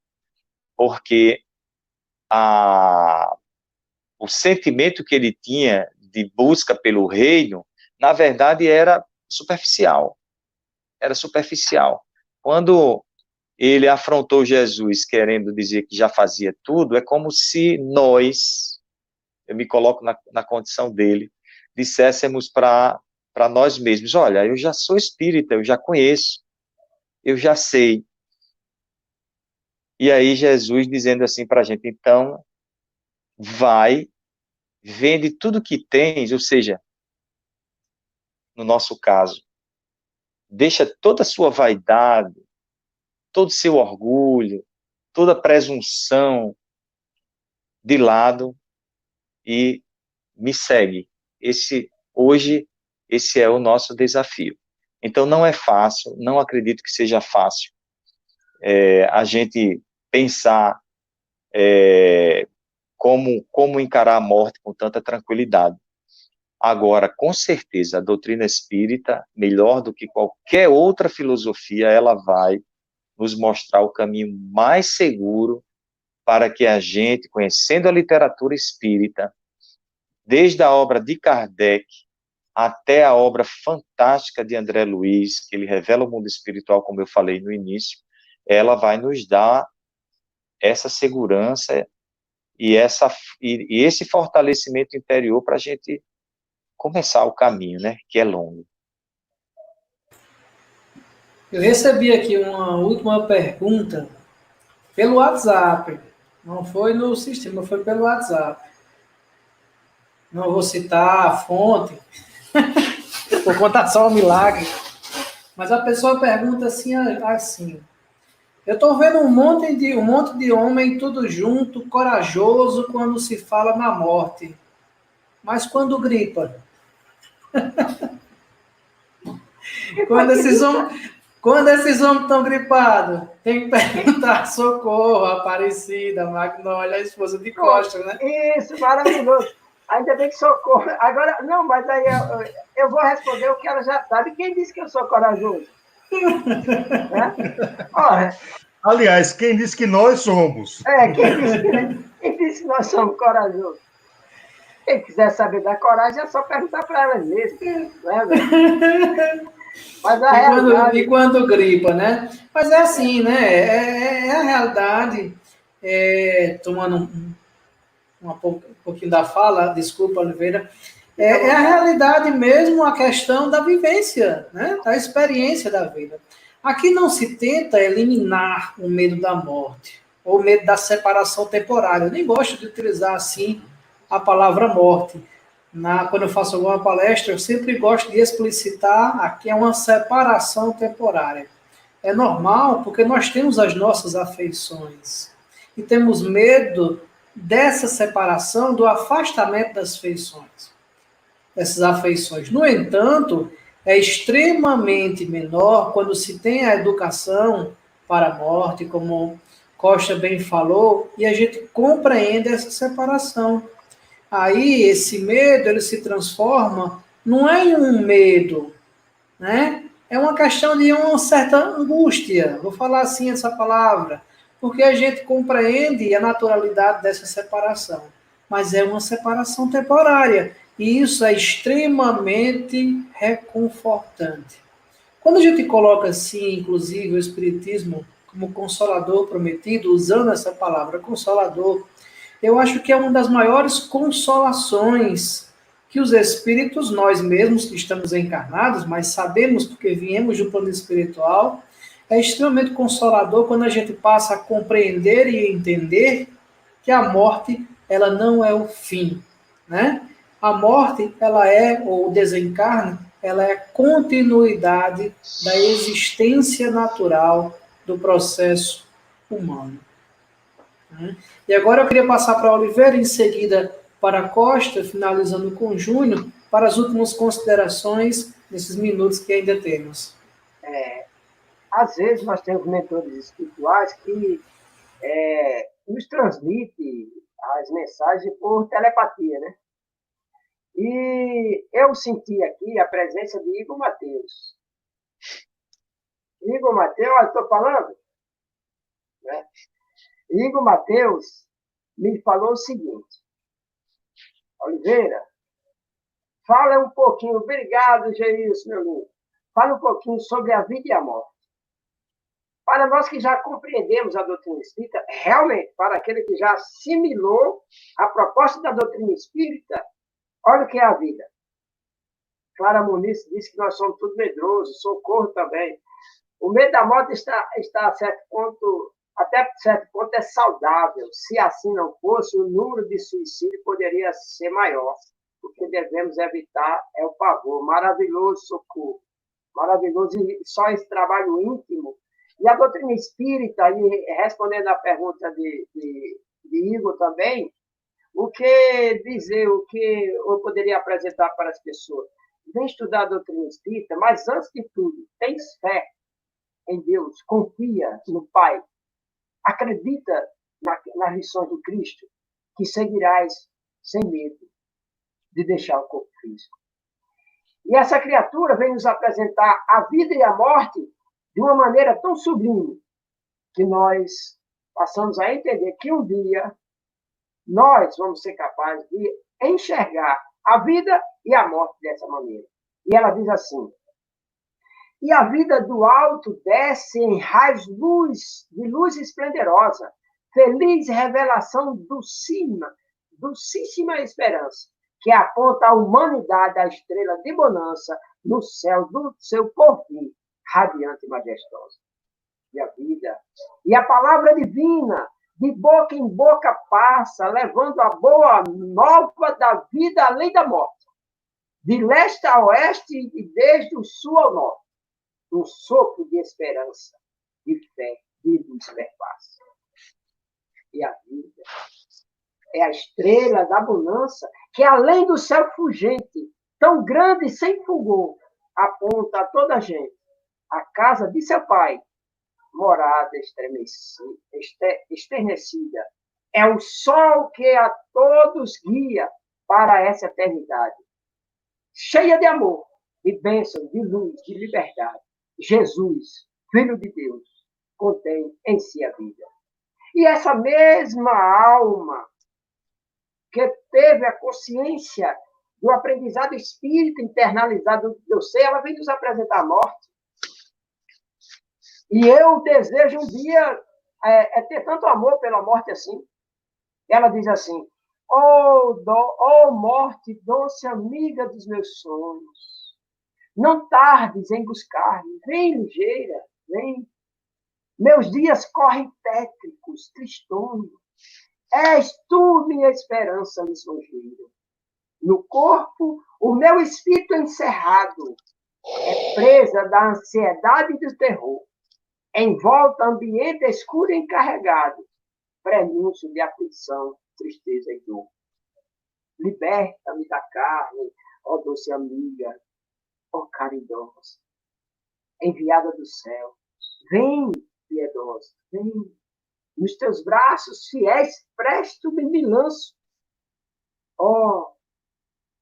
[SPEAKER 4] porque o sentimento que ele tinha de busca pelo reino, na verdade, era superficial. Era superficial. Quando ele afrontou Jesus querendo dizer que já fazia tudo, é como se eu me coloco na condição dele, disséssemos para nós mesmos, olha, eu já sou espírita, eu já conheço, eu já sei. E aí Jesus dizendo assim para a gente, então, vai, vende tudo que tens, ou seja, no nosso caso, deixa toda a sua vaidade, todo o seu orgulho, toda a presunção de lado e me segue. Hoje, esse é o nosso desafio. Então, não é fácil, não acredito que seja fácil a gente pensar como encarar a morte com tanta tranquilidade. Agora, com certeza, a doutrina espírita, melhor do que qualquer outra filosofia, ela vai nos mostrar o caminho mais seguro para que a gente, conhecendo a literatura espírita, desde a obra de Kardec até a obra fantástica de André Luiz, que ele revela o mundo espiritual, como eu falei no início, ela vai nos dar essa segurança e esse fortalecimento interior para a gente começar o caminho, né, que é longo.
[SPEAKER 1] Eu recebi aqui uma última pergunta pelo WhatsApp. Não foi no sistema, foi pelo WhatsApp. Não vou citar a fonte, vou contar só um milagre. Mas a pessoa pergunta assim, eu estou vendo um monte de homem tudo junto, corajoso quando se fala na morte. Mas quando gripa? Quando esses homens estão gripados, tem que perguntar socorro, Aparecida, Magnólia, a esposa de Costa, né?
[SPEAKER 3] Isso, maravilhoso. Ainda bem que socorro. Agora, não, mas aí eu vou responder o que ela já sabe. Quem disse que eu sou corajoso? Né? Olha,
[SPEAKER 2] aliás, quem disse que nós somos?
[SPEAKER 3] Quem disse que nós somos corajosos? Quem quiser saber da coragem, é só perguntar para ela mesmo. Né, mas a realidade...
[SPEAKER 1] E quando gripa, né? Mas é assim, né? É a realidade. Tomando um pouquinho da fala, desculpa, Oliveira, é a realidade mesmo, a questão da vivência, né? Da experiência da vida. Aqui não se tenta eliminar o medo da morte, ou o medo da separação temporária. Eu nem gosto de utilizar assim a palavra morte. Quando eu faço alguma palestra, eu sempre gosto de explicitar aqui é uma separação temporária. É normal, porque nós temos as nossas afeições. E temos medo dessa separação, do afastamento das dessas afeições. No entanto, é extremamente menor quando se tem a educação para a morte, como Costa bem falou, e a gente compreende essa separação. Aí esse medo ele se transforma, não é em um medo, né? É uma questão de uma certa angústia, vou falar assim essa palavra, porque a gente compreende a naturalidade dessa separação, mas é uma separação temporária, e isso é extremamente reconfortante. Quando a gente coloca assim, inclusive, o Espiritismo como consolador prometido, usando essa palavra consolador, eu acho que é uma das maiores consolações que os espíritos, nós mesmos que estamos encarnados, mas sabemos porque viemos do plano espiritual, é extremamente consolador quando a gente passa a compreender e entender que a morte, ela não é o fim, né? A morte, ela é, ou o desencarne, ela é continuidade da existência natural do processo humano. E agora eu queria passar para a Oliveira, em seguida para a Costa, finalizando com o Júnior, para as últimas considerações nesses minutos que ainda temos.
[SPEAKER 3] Às vezes nós temos mentores espirituais que nos transmitem as mensagens por telepatia, né? E eu senti aqui a presença de Igor Mateus. Igor Mateus, olha, estou falando, né? Igor Mateus me falou o seguinte: Oliveira, fala um pouquinho, obrigado, Geilson, meu lindo. Fala um pouquinho sobre a vida e a morte. Para nós que já compreendemos a doutrina espírita, realmente, para aquele que já assimilou a proposta da doutrina espírita, olha o que é a vida. Clara Muniz disse que nós somos tudo medrosos, socorro também. O medo da morte está a certo ponto, até certo ponto é saudável. Se assim não fosse, o número de suicídio poderia ser maior. O que devemos evitar é o pavor. Maravilhoso, socorro. Maravilhoso. E só esse trabalho íntimo. E a doutrina espírita, e respondendo à pergunta de Igor também, o que dizer, o que eu poderia apresentar para as pessoas? Vem estudar a doutrina espírita, mas antes de tudo, tens fé em Deus, confia no Pai, acredita nas lições do Cristo, que seguirás sem medo de deixar o corpo físico. E essa criatura vem nos apresentar a vida e a morte de uma maneira tão sublime que nós passamos a entender que um dia nós vamos ser capazes de enxergar a vida e a morte dessa maneira. E ela diz assim: e a vida do alto desce em raios de luz esplendorosa, feliz revelação dulcíssima esperança, que aponta a humanidade à estrela de bonança no céu do seu porvir, radiante e majestosa. E a vida, e a palavra divina, de boca em boca passa, levando a boa nova da vida além da morte, de leste a oeste e desde o sul ao norte, um sopro de esperança, de fé, de luz perpassa. E a vida é a estrela da bonança que, além do céu fulgente, tão grande e sem fulgor, aponta a toda a gente a casa de seu pai, morada esternecida. É o sol que a todos guia para essa eternidade, cheia de amor, de bênção, de luz, de liberdade. Jesus, Filho de Deus, contém em si a vida. E essa mesma alma que teve a consciência do aprendizado espírita internalizado do eu sei, ela vem nos apresentar a morte. E eu desejo um dia ter tanto amor pela morte assim. Ela diz assim: oh morte, doce amiga dos meus sonhos, não tardes em buscar-me, vem ligeira, vem. Meus dias correm tétricos, tristonhos. És tu minha esperança lisonjeira. No corpo, o meu espírito encerrado é presa da ansiedade e do terror. Em volta, ambiente escuro e encarregado, prenúncio de aflição, tristeza e dor. Liberta-me da carne, ó doce amiga, ó caridosa, enviada do céu. Vem, piedosa. Vem nos teus braços fiéis, presto-me me lanço. Ó,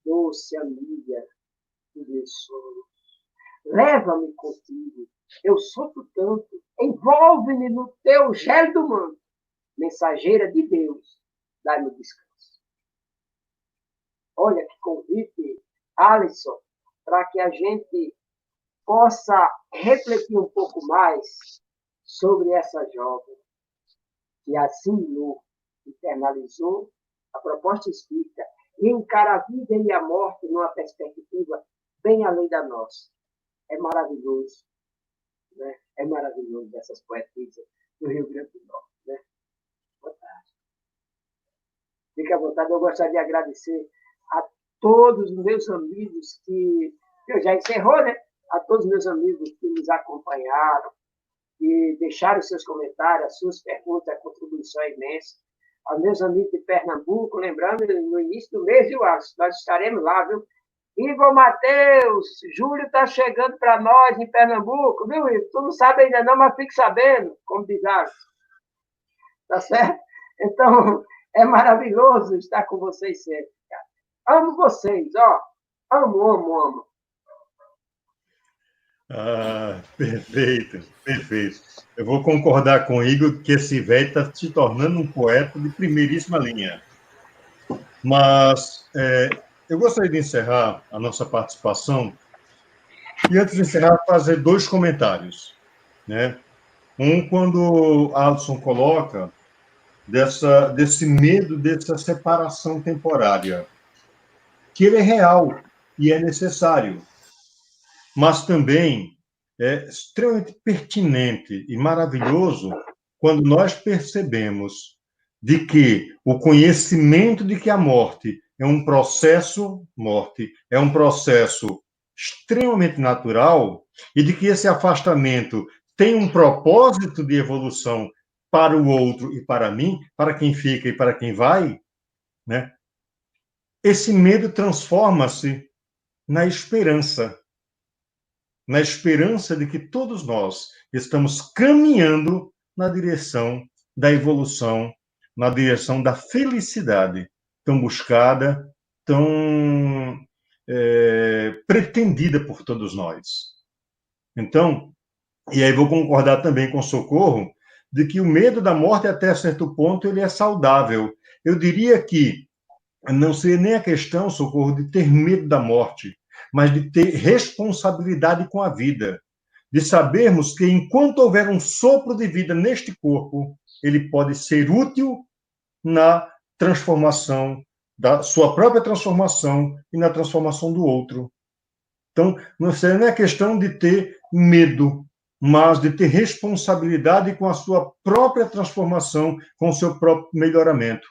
[SPEAKER 3] doce amiga do meu sono, leva-me contigo, eu sofro tanto, envolve-me no teu gélido manto, mensageira de Deus, dá-me descanso. Olha que convite, Alisson, para que a gente possa refletir um pouco mais sobre essa jovem que assimilou, internalizou a proposta espírita e encara a vida e a morte numa perspectiva bem além da nossa. É maravilhoso, né? É maravilhoso essas poetisas do Rio Grande do Norte, né? Fantástico. Fique à vontade, eu gostaria de agradecer a todos os meus amigos que eu já encerrou, né? A todos os meus amigos que nos acompanharam, que deixaram seus comentários, as suas perguntas, a contribuição é imensa. Aos meus amigos de Pernambuco, lembrando, no início do mês, viu, Alisson? Nós estaremos lá, viu? Igor Matheus, Júlio está chegando para nós em Pernambuco, viu, Igor? Tu não sabe ainda não, mas fique sabendo, como diz Alisson. Tá certo? Então, é maravilhoso estar com vocês sempre, cara. Amo vocês, ó. Amo, amo, amo.
[SPEAKER 2] Ah, perfeito, perfeito. Eu vou concordar com o Igor que esse velho está se tornando um poeta de primeiríssima linha. Mas eu gostaria de encerrar a nossa participação e, antes de encerrar, fazer dois comentários, né? Um, quando Alisson coloca desse medo, dessa separação temporária, que ele é real e é necessário, mas também é extremamente pertinente e maravilhoso quando nós percebemos de que o conhecimento de que a morte é um processo extremamente natural e de que esse afastamento tem um propósito de evolução para o outro e para mim, para quem fica e para quem vai, né? Esse medo transforma-se na esperança de que todos nós estamos caminhando na direção da evolução, na direção da felicidade tão buscada, tão pretendida por todos nós. Então, e aí vou concordar também com o Socorro, de que o medo da morte, até certo ponto, ele é saudável. Eu diria que não seria nem a questão, Socorro, de ter medo da morte, mas de ter responsabilidade com a vida, de sabermos que enquanto houver um sopro de vida neste corpo, ele pode ser útil na transformação, da sua própria transformação e na transformação do outro. Então, não é questão de ter medo, mas de ter responsabilidade com a sua própria transformação, com o seu próprio melhoramento.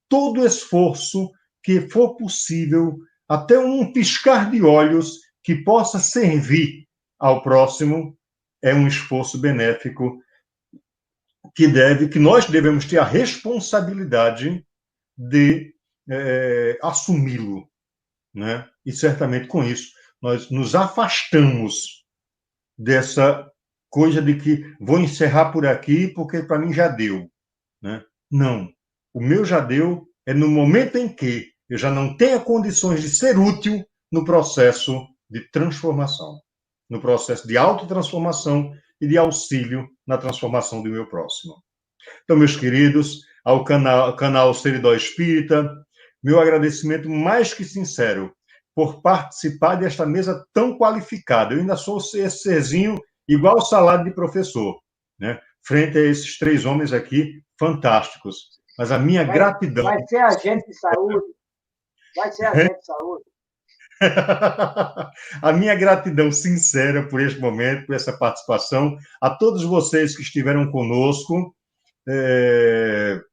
[SPEAKER 2] Todo esforço que for possível, até um piscar de olhos que possa servir ao próximo, é um esforço benéfico que nós devemos ter a responsabilidade de assumi-lo, né? E certamente com isso nós nos afastamos dessa coisa de que vou encerrar por aqui porque para mim já deu, né? Não, o meu já deu é no momento em que eu já não tenho condições de ser útil no processo de transformação, no processo de autotransformação e de auxílio na transformação do meu próximo. Então, meus queridos, ao canal Seridó Espírita, meu agradecimento mais que sincero por participar desta mesa tão qualificada. Eu ainda sou esse serzinho igual o salário de professor, né? Frente a esses três homens aqui fantásticos. Mas a minha gratidão...
[SPEAKER 3] Vai ser agente de saúde. Vai ser agente de saúde.
[SPEAKER 2] A minha gratidão sincera por este momento, por essa participação, a todos vocês que estiveram conosco,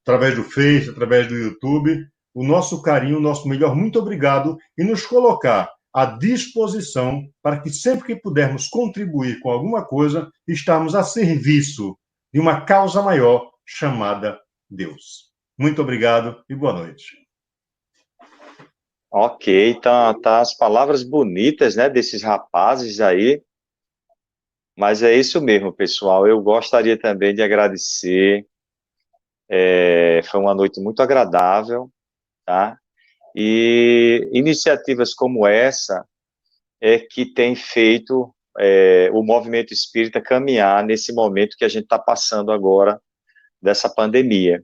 [SPEAKER 2] através do Face, através do YouTube, o nosso carinho, o nosso melhor muito obrigado, e nos colocar à disposição para que sempre que pudermos contribuir com alguma coisa, estarmos a serviço de uma causa maior chamada Deus. Muito obrigado e boa noite.
[SPEAKER 4] Ok, tá as palavras bonitas, né, desses rapazes aí. Mas é isso mesmo, pessoal. Eu gostaria também de agradecer. Foi uma noite muito agradável, tá? E iniciativas como essa é que tem feito o movimento espírita caminhar nesse momento que a gente está passando agora dessa pandemia.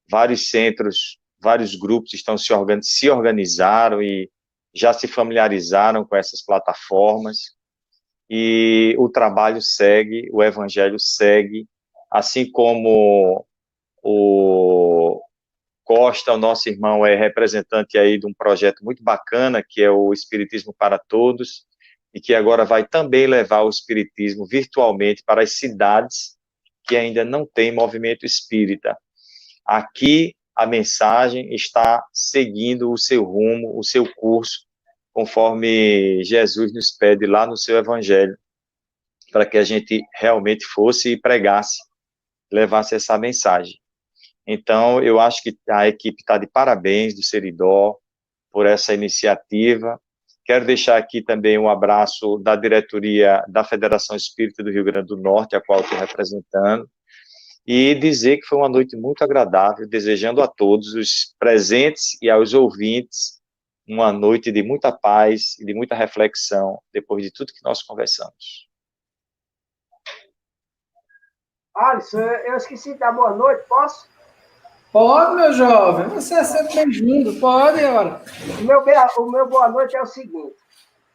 [SPEAKER 4] Vários centros, vários grupos se organizaram e já se familiarizaram com essas plataformas, e o trabalho segue, o evangelho segue, assim como o Costa, o nosso irmão, é representante aí de um projeto muito bacana, que é o Espiritismo para Todos, e que agora vai também levar o Espiritismo virtualmente para as cidades que ainda não têm movimento espírita. Aqui, a mensagem está seguindo o seu rumo, o seu curso, conforme Jesus nos pede lá no seu Evangelho, para que a gente realmente fosse e pregasse, levasse essa mensagem. Então, eu acho que a equipe está de parabéns do Seridó por essa iniciativa. Quero deixar aqui também um abraço da diretoria da Federação Espírita do Rio Grande do Norte, a qual estou representando, e dizer que foi uma noite muito agradável, desejando a todos os presentes e aos ouvintes uma noite de muita paz e de muita reflexão, depois de tudo que nós conversamos.
[SPEAKER 3] Alisson, eu esqueci de dar boa noite, posso?
[SPEAKER 1] Pode, meu jovem. Você é sempre bem-vindo. Pode, olha.
[SPEAKER 3] O meu boa noite é o seguinte.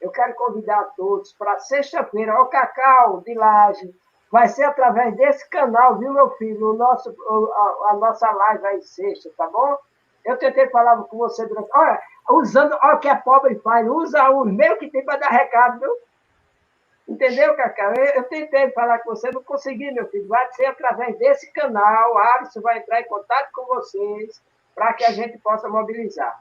[SPEAKER 3] Eu quero convidar a todos para sexta-feira, o Cacau de Laje. Vai ser através desse canal, viu, meu filho? A nossa live aí sexta, tá bom? Eu tentei falar com você durante... Olha, olha o que é pobre faz. Usa o e-mail que tem para dar recado, viu? Entendeu, Cacau? Eu tentei falar com você, não consegui, meu filho. Vai ser através desse canal. A Alisson vai entrar em contato com vocês para que a gente possa mobilizar.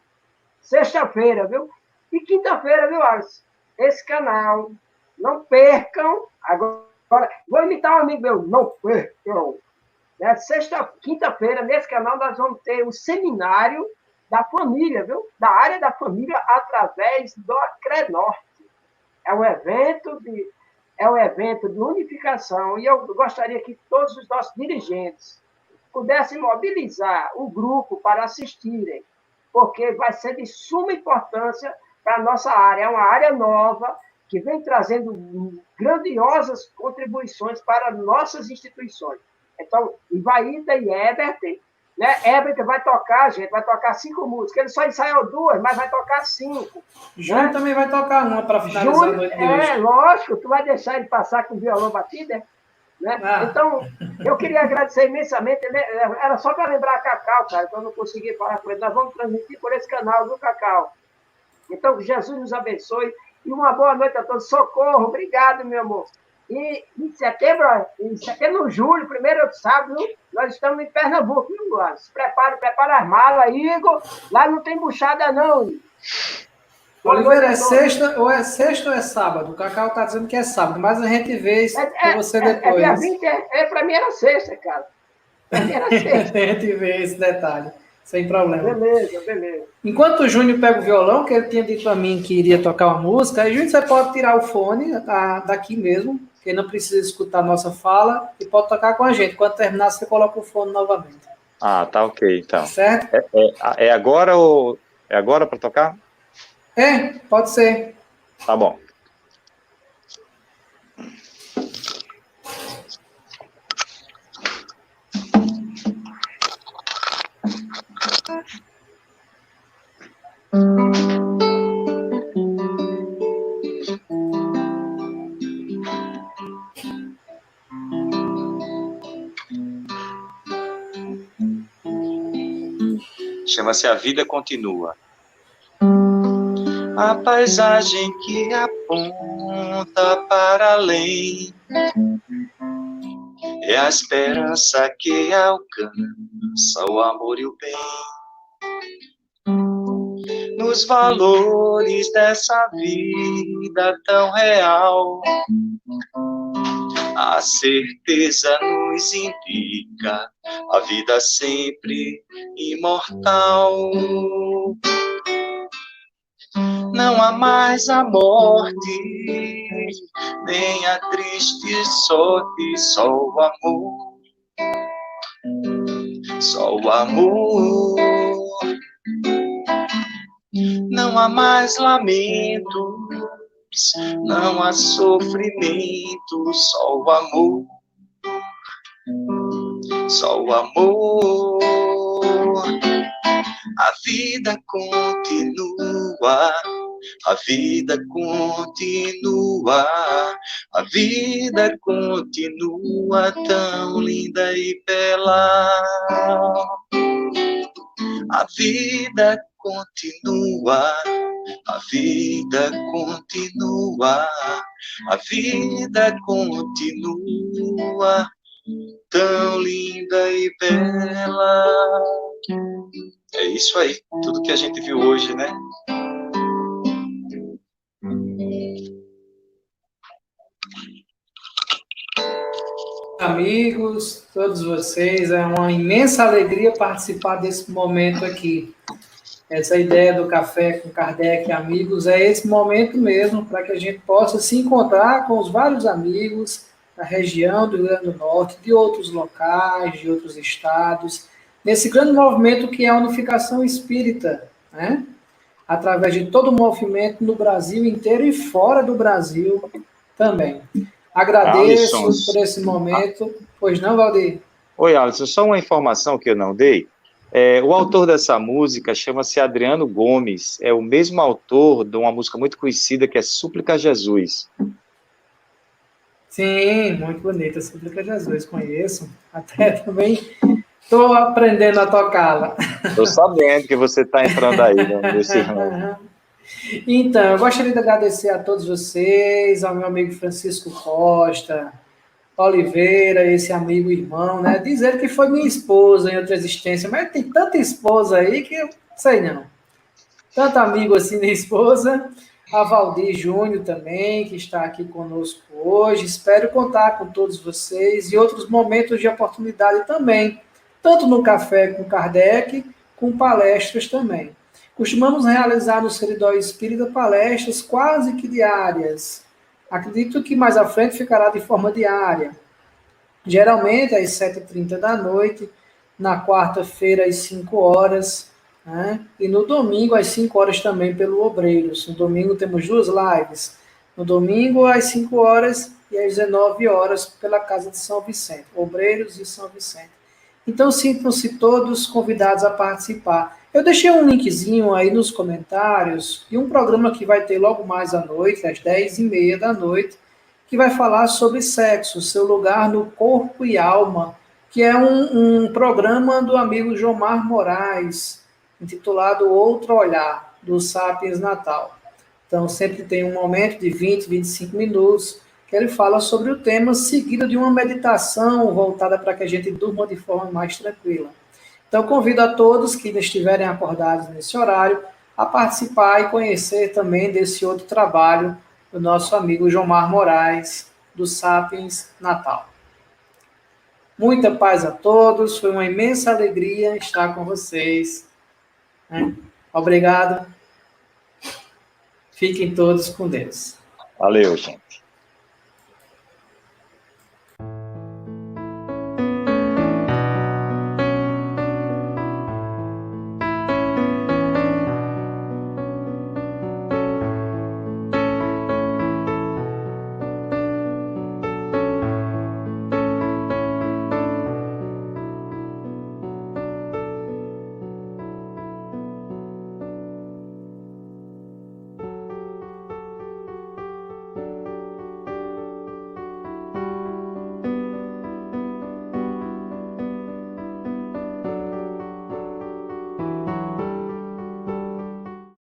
[SPEAKER 3] Sexta-feira, viu? E quinta-feira, viu, Alisson? Esse canal. Não percam. Agora, vou imitar um amigo meu. Não percam. Né? Quinta-feira, nesse canal, nós vamos ter o seminário da família, viu? Da área da família através do Acrenorte. É um evento de unificação, e eu gostaria que todos os nossos dirigentes pudessem mobilizar o grupo para assistirem, porque vai ser de suma importância para a nossa área. É uma área nova que vem trazendo grandiosas contribuições para nossas instituições. Então, Ivaída e Herbert, né? Herbert vai tocar, gente, vai tocar 5 músicas. Ele só ensaiou 2, mas vai tocar 5.
[SPEAKER 1] Júnior, né? Também vai tocar uma para finalizar a noite de hoje.
[SPEAKER 3] Lógico, tu vai deixar ele passar com o violão batido, né? Então, eu queria agradecer imensamente. Era só para lembrar a Cacau, cara, que eu não consegui falar com ele. Nós vamos transmitir por esse canal do Cacau. Então, que Jesus nos abençoe e uma boa noite a todos. Socorro, obrigado, meu amor. E em setembro, julho, primeiro sábado, nós estamos em Pernambuco, viu, Luiz? Prepara as malas, Igor. Lá não tem buchada, não, Igor.
[SPEAKER 1] Oliveira, é sexta ou é sábado? O Cacau está dizendo que é sábado, mas a gente vê isso com você depois.
[SPEAKER 3] Dia 20, para mim era sexta, cara. Para mim era sexta.
[SPEAKER 1] A gente vê esse detalhe, sem problema.
[SPEAKER 3] Beleza.
[SPEAKER 1] Enquanto o Júnior pega o violão, que ele tinha dito a mim que iria tocar uma música, aí, Júnior, você pode tirar o fone daqui mesmo, que não precisa escutar a nossa fala, e pode tocar com a gente. Quando terminar, você coloca o fone novamente.
[SPEAKER 4] Ah, tá ok, então.
[SPEAKER 1] Certo?
[SPEAKER 4] É agora ou... É agora para tocar?
[SPEAKER 1] Pode ser.
[SPEAKER 4] Tá bom. Chama-se A Vida Continua. A paisagem que aponta para além é a esperança que alcança o amor e o bem. Nos valores dessa vida tão real, a certeza nos indica a vida sempre imortal. Não há mais a morte, nem a triste sorte, só o amor. Só o amor. Não há mais lamentos, não há sofrimento, só o amor. Só o amor. A vida continua, a vida continua, a vida continua tão linda e bela. A vida continua, a vida continua, a vida continua tão linda e bela. É isso aí, tudo que a gente viu hoje, né?
[SPEAKER 1] Amigos, todos vocês, é uma imensa alegria participar desse momento aqui. Essa ideia do Café com Kardec Amigos é esse momento mesmo para que a gente possa se encontrar com os vários amigos da região do Rio Grande do Norte, de outros locais, de outros estados, nesse grande movimento que é a unificação espírita, né? Através de todo o movimento no Brasil inteiro e fora do Brasil também. Agradeço
[SPEAKER 4] Alisson,
[SPEAKER 1] por esse momento. Pois não, Valdir?
[SPEAKER 4] Oi, Alisson, só uma informação que eu não dei. O autor dessa música chama-se Adriano Gomes, é o mesmo autor de uma música muito conhecida que é Súplica a Jesus.
[SPEAKER 1] Sim, muito bonita, Súplica Jesus, conheço. Até também estou aprendendo a tocá-la.
[SPEAKER 4] Estou sabendo que você está entrando aí nesse ramo.
[SPEAKER 1] Então, eu gostaria de agradecer a todos vocês, ao meu amigo Francisco Costa, Oliveira, esse amigo irmão, né? Dizer que foi minha esposa em outra existência, mas tem tanta esposa aí que eu sei não. Tanto amigo assim da esposa, a Valdir Júnior também, que está aqui conosco hoje. Espero contar com todos vocês e outros momentos de oportunidade também, tanto no Café com Kardec, com palestras também. Costumamos realizar no Seridó Espírita palestras quase que diárias. Acredito que mais à frente ficará de forma diária. Geralmente às 7h30 da noite, na quarta-feira às 5 horas, né? E no domingo às 5 horas também pelo Obreiros. No domingo temos 2 lives. No domingo às 5 horas e às 19 horas pela Casa de São Vicente. Obreiros e São Vicente. Então sintam-se todos convidados a participar. Eu deixei um linkzinho aí nos comentários e um programa que vai ter logo mais à noite, às 10h30 da noite, que vai falar sobre sexo, seu lugar no corpo e alma, que é um programa do amigo Jomar Moraes, intitulado Outro Olhar, do Sapiens Natal. Então, sempre tem um momento de 20, 25 minutos, que ele fala sobre o tema, seguido de uma meditação voltada para que a gente durma de forma mais tranquila. Então, convido a todos que estiverem acordados nesse horário a participar e conhecer também desse outro trabalho do nosso amigo Jomar Moraes, do Sapiens Natal. Muita paz a todos, foi uma imensa alegria estar com vocês. Obrigado. Fiquem todos com Deus.
[SPEAKER 4] Valeu, gente.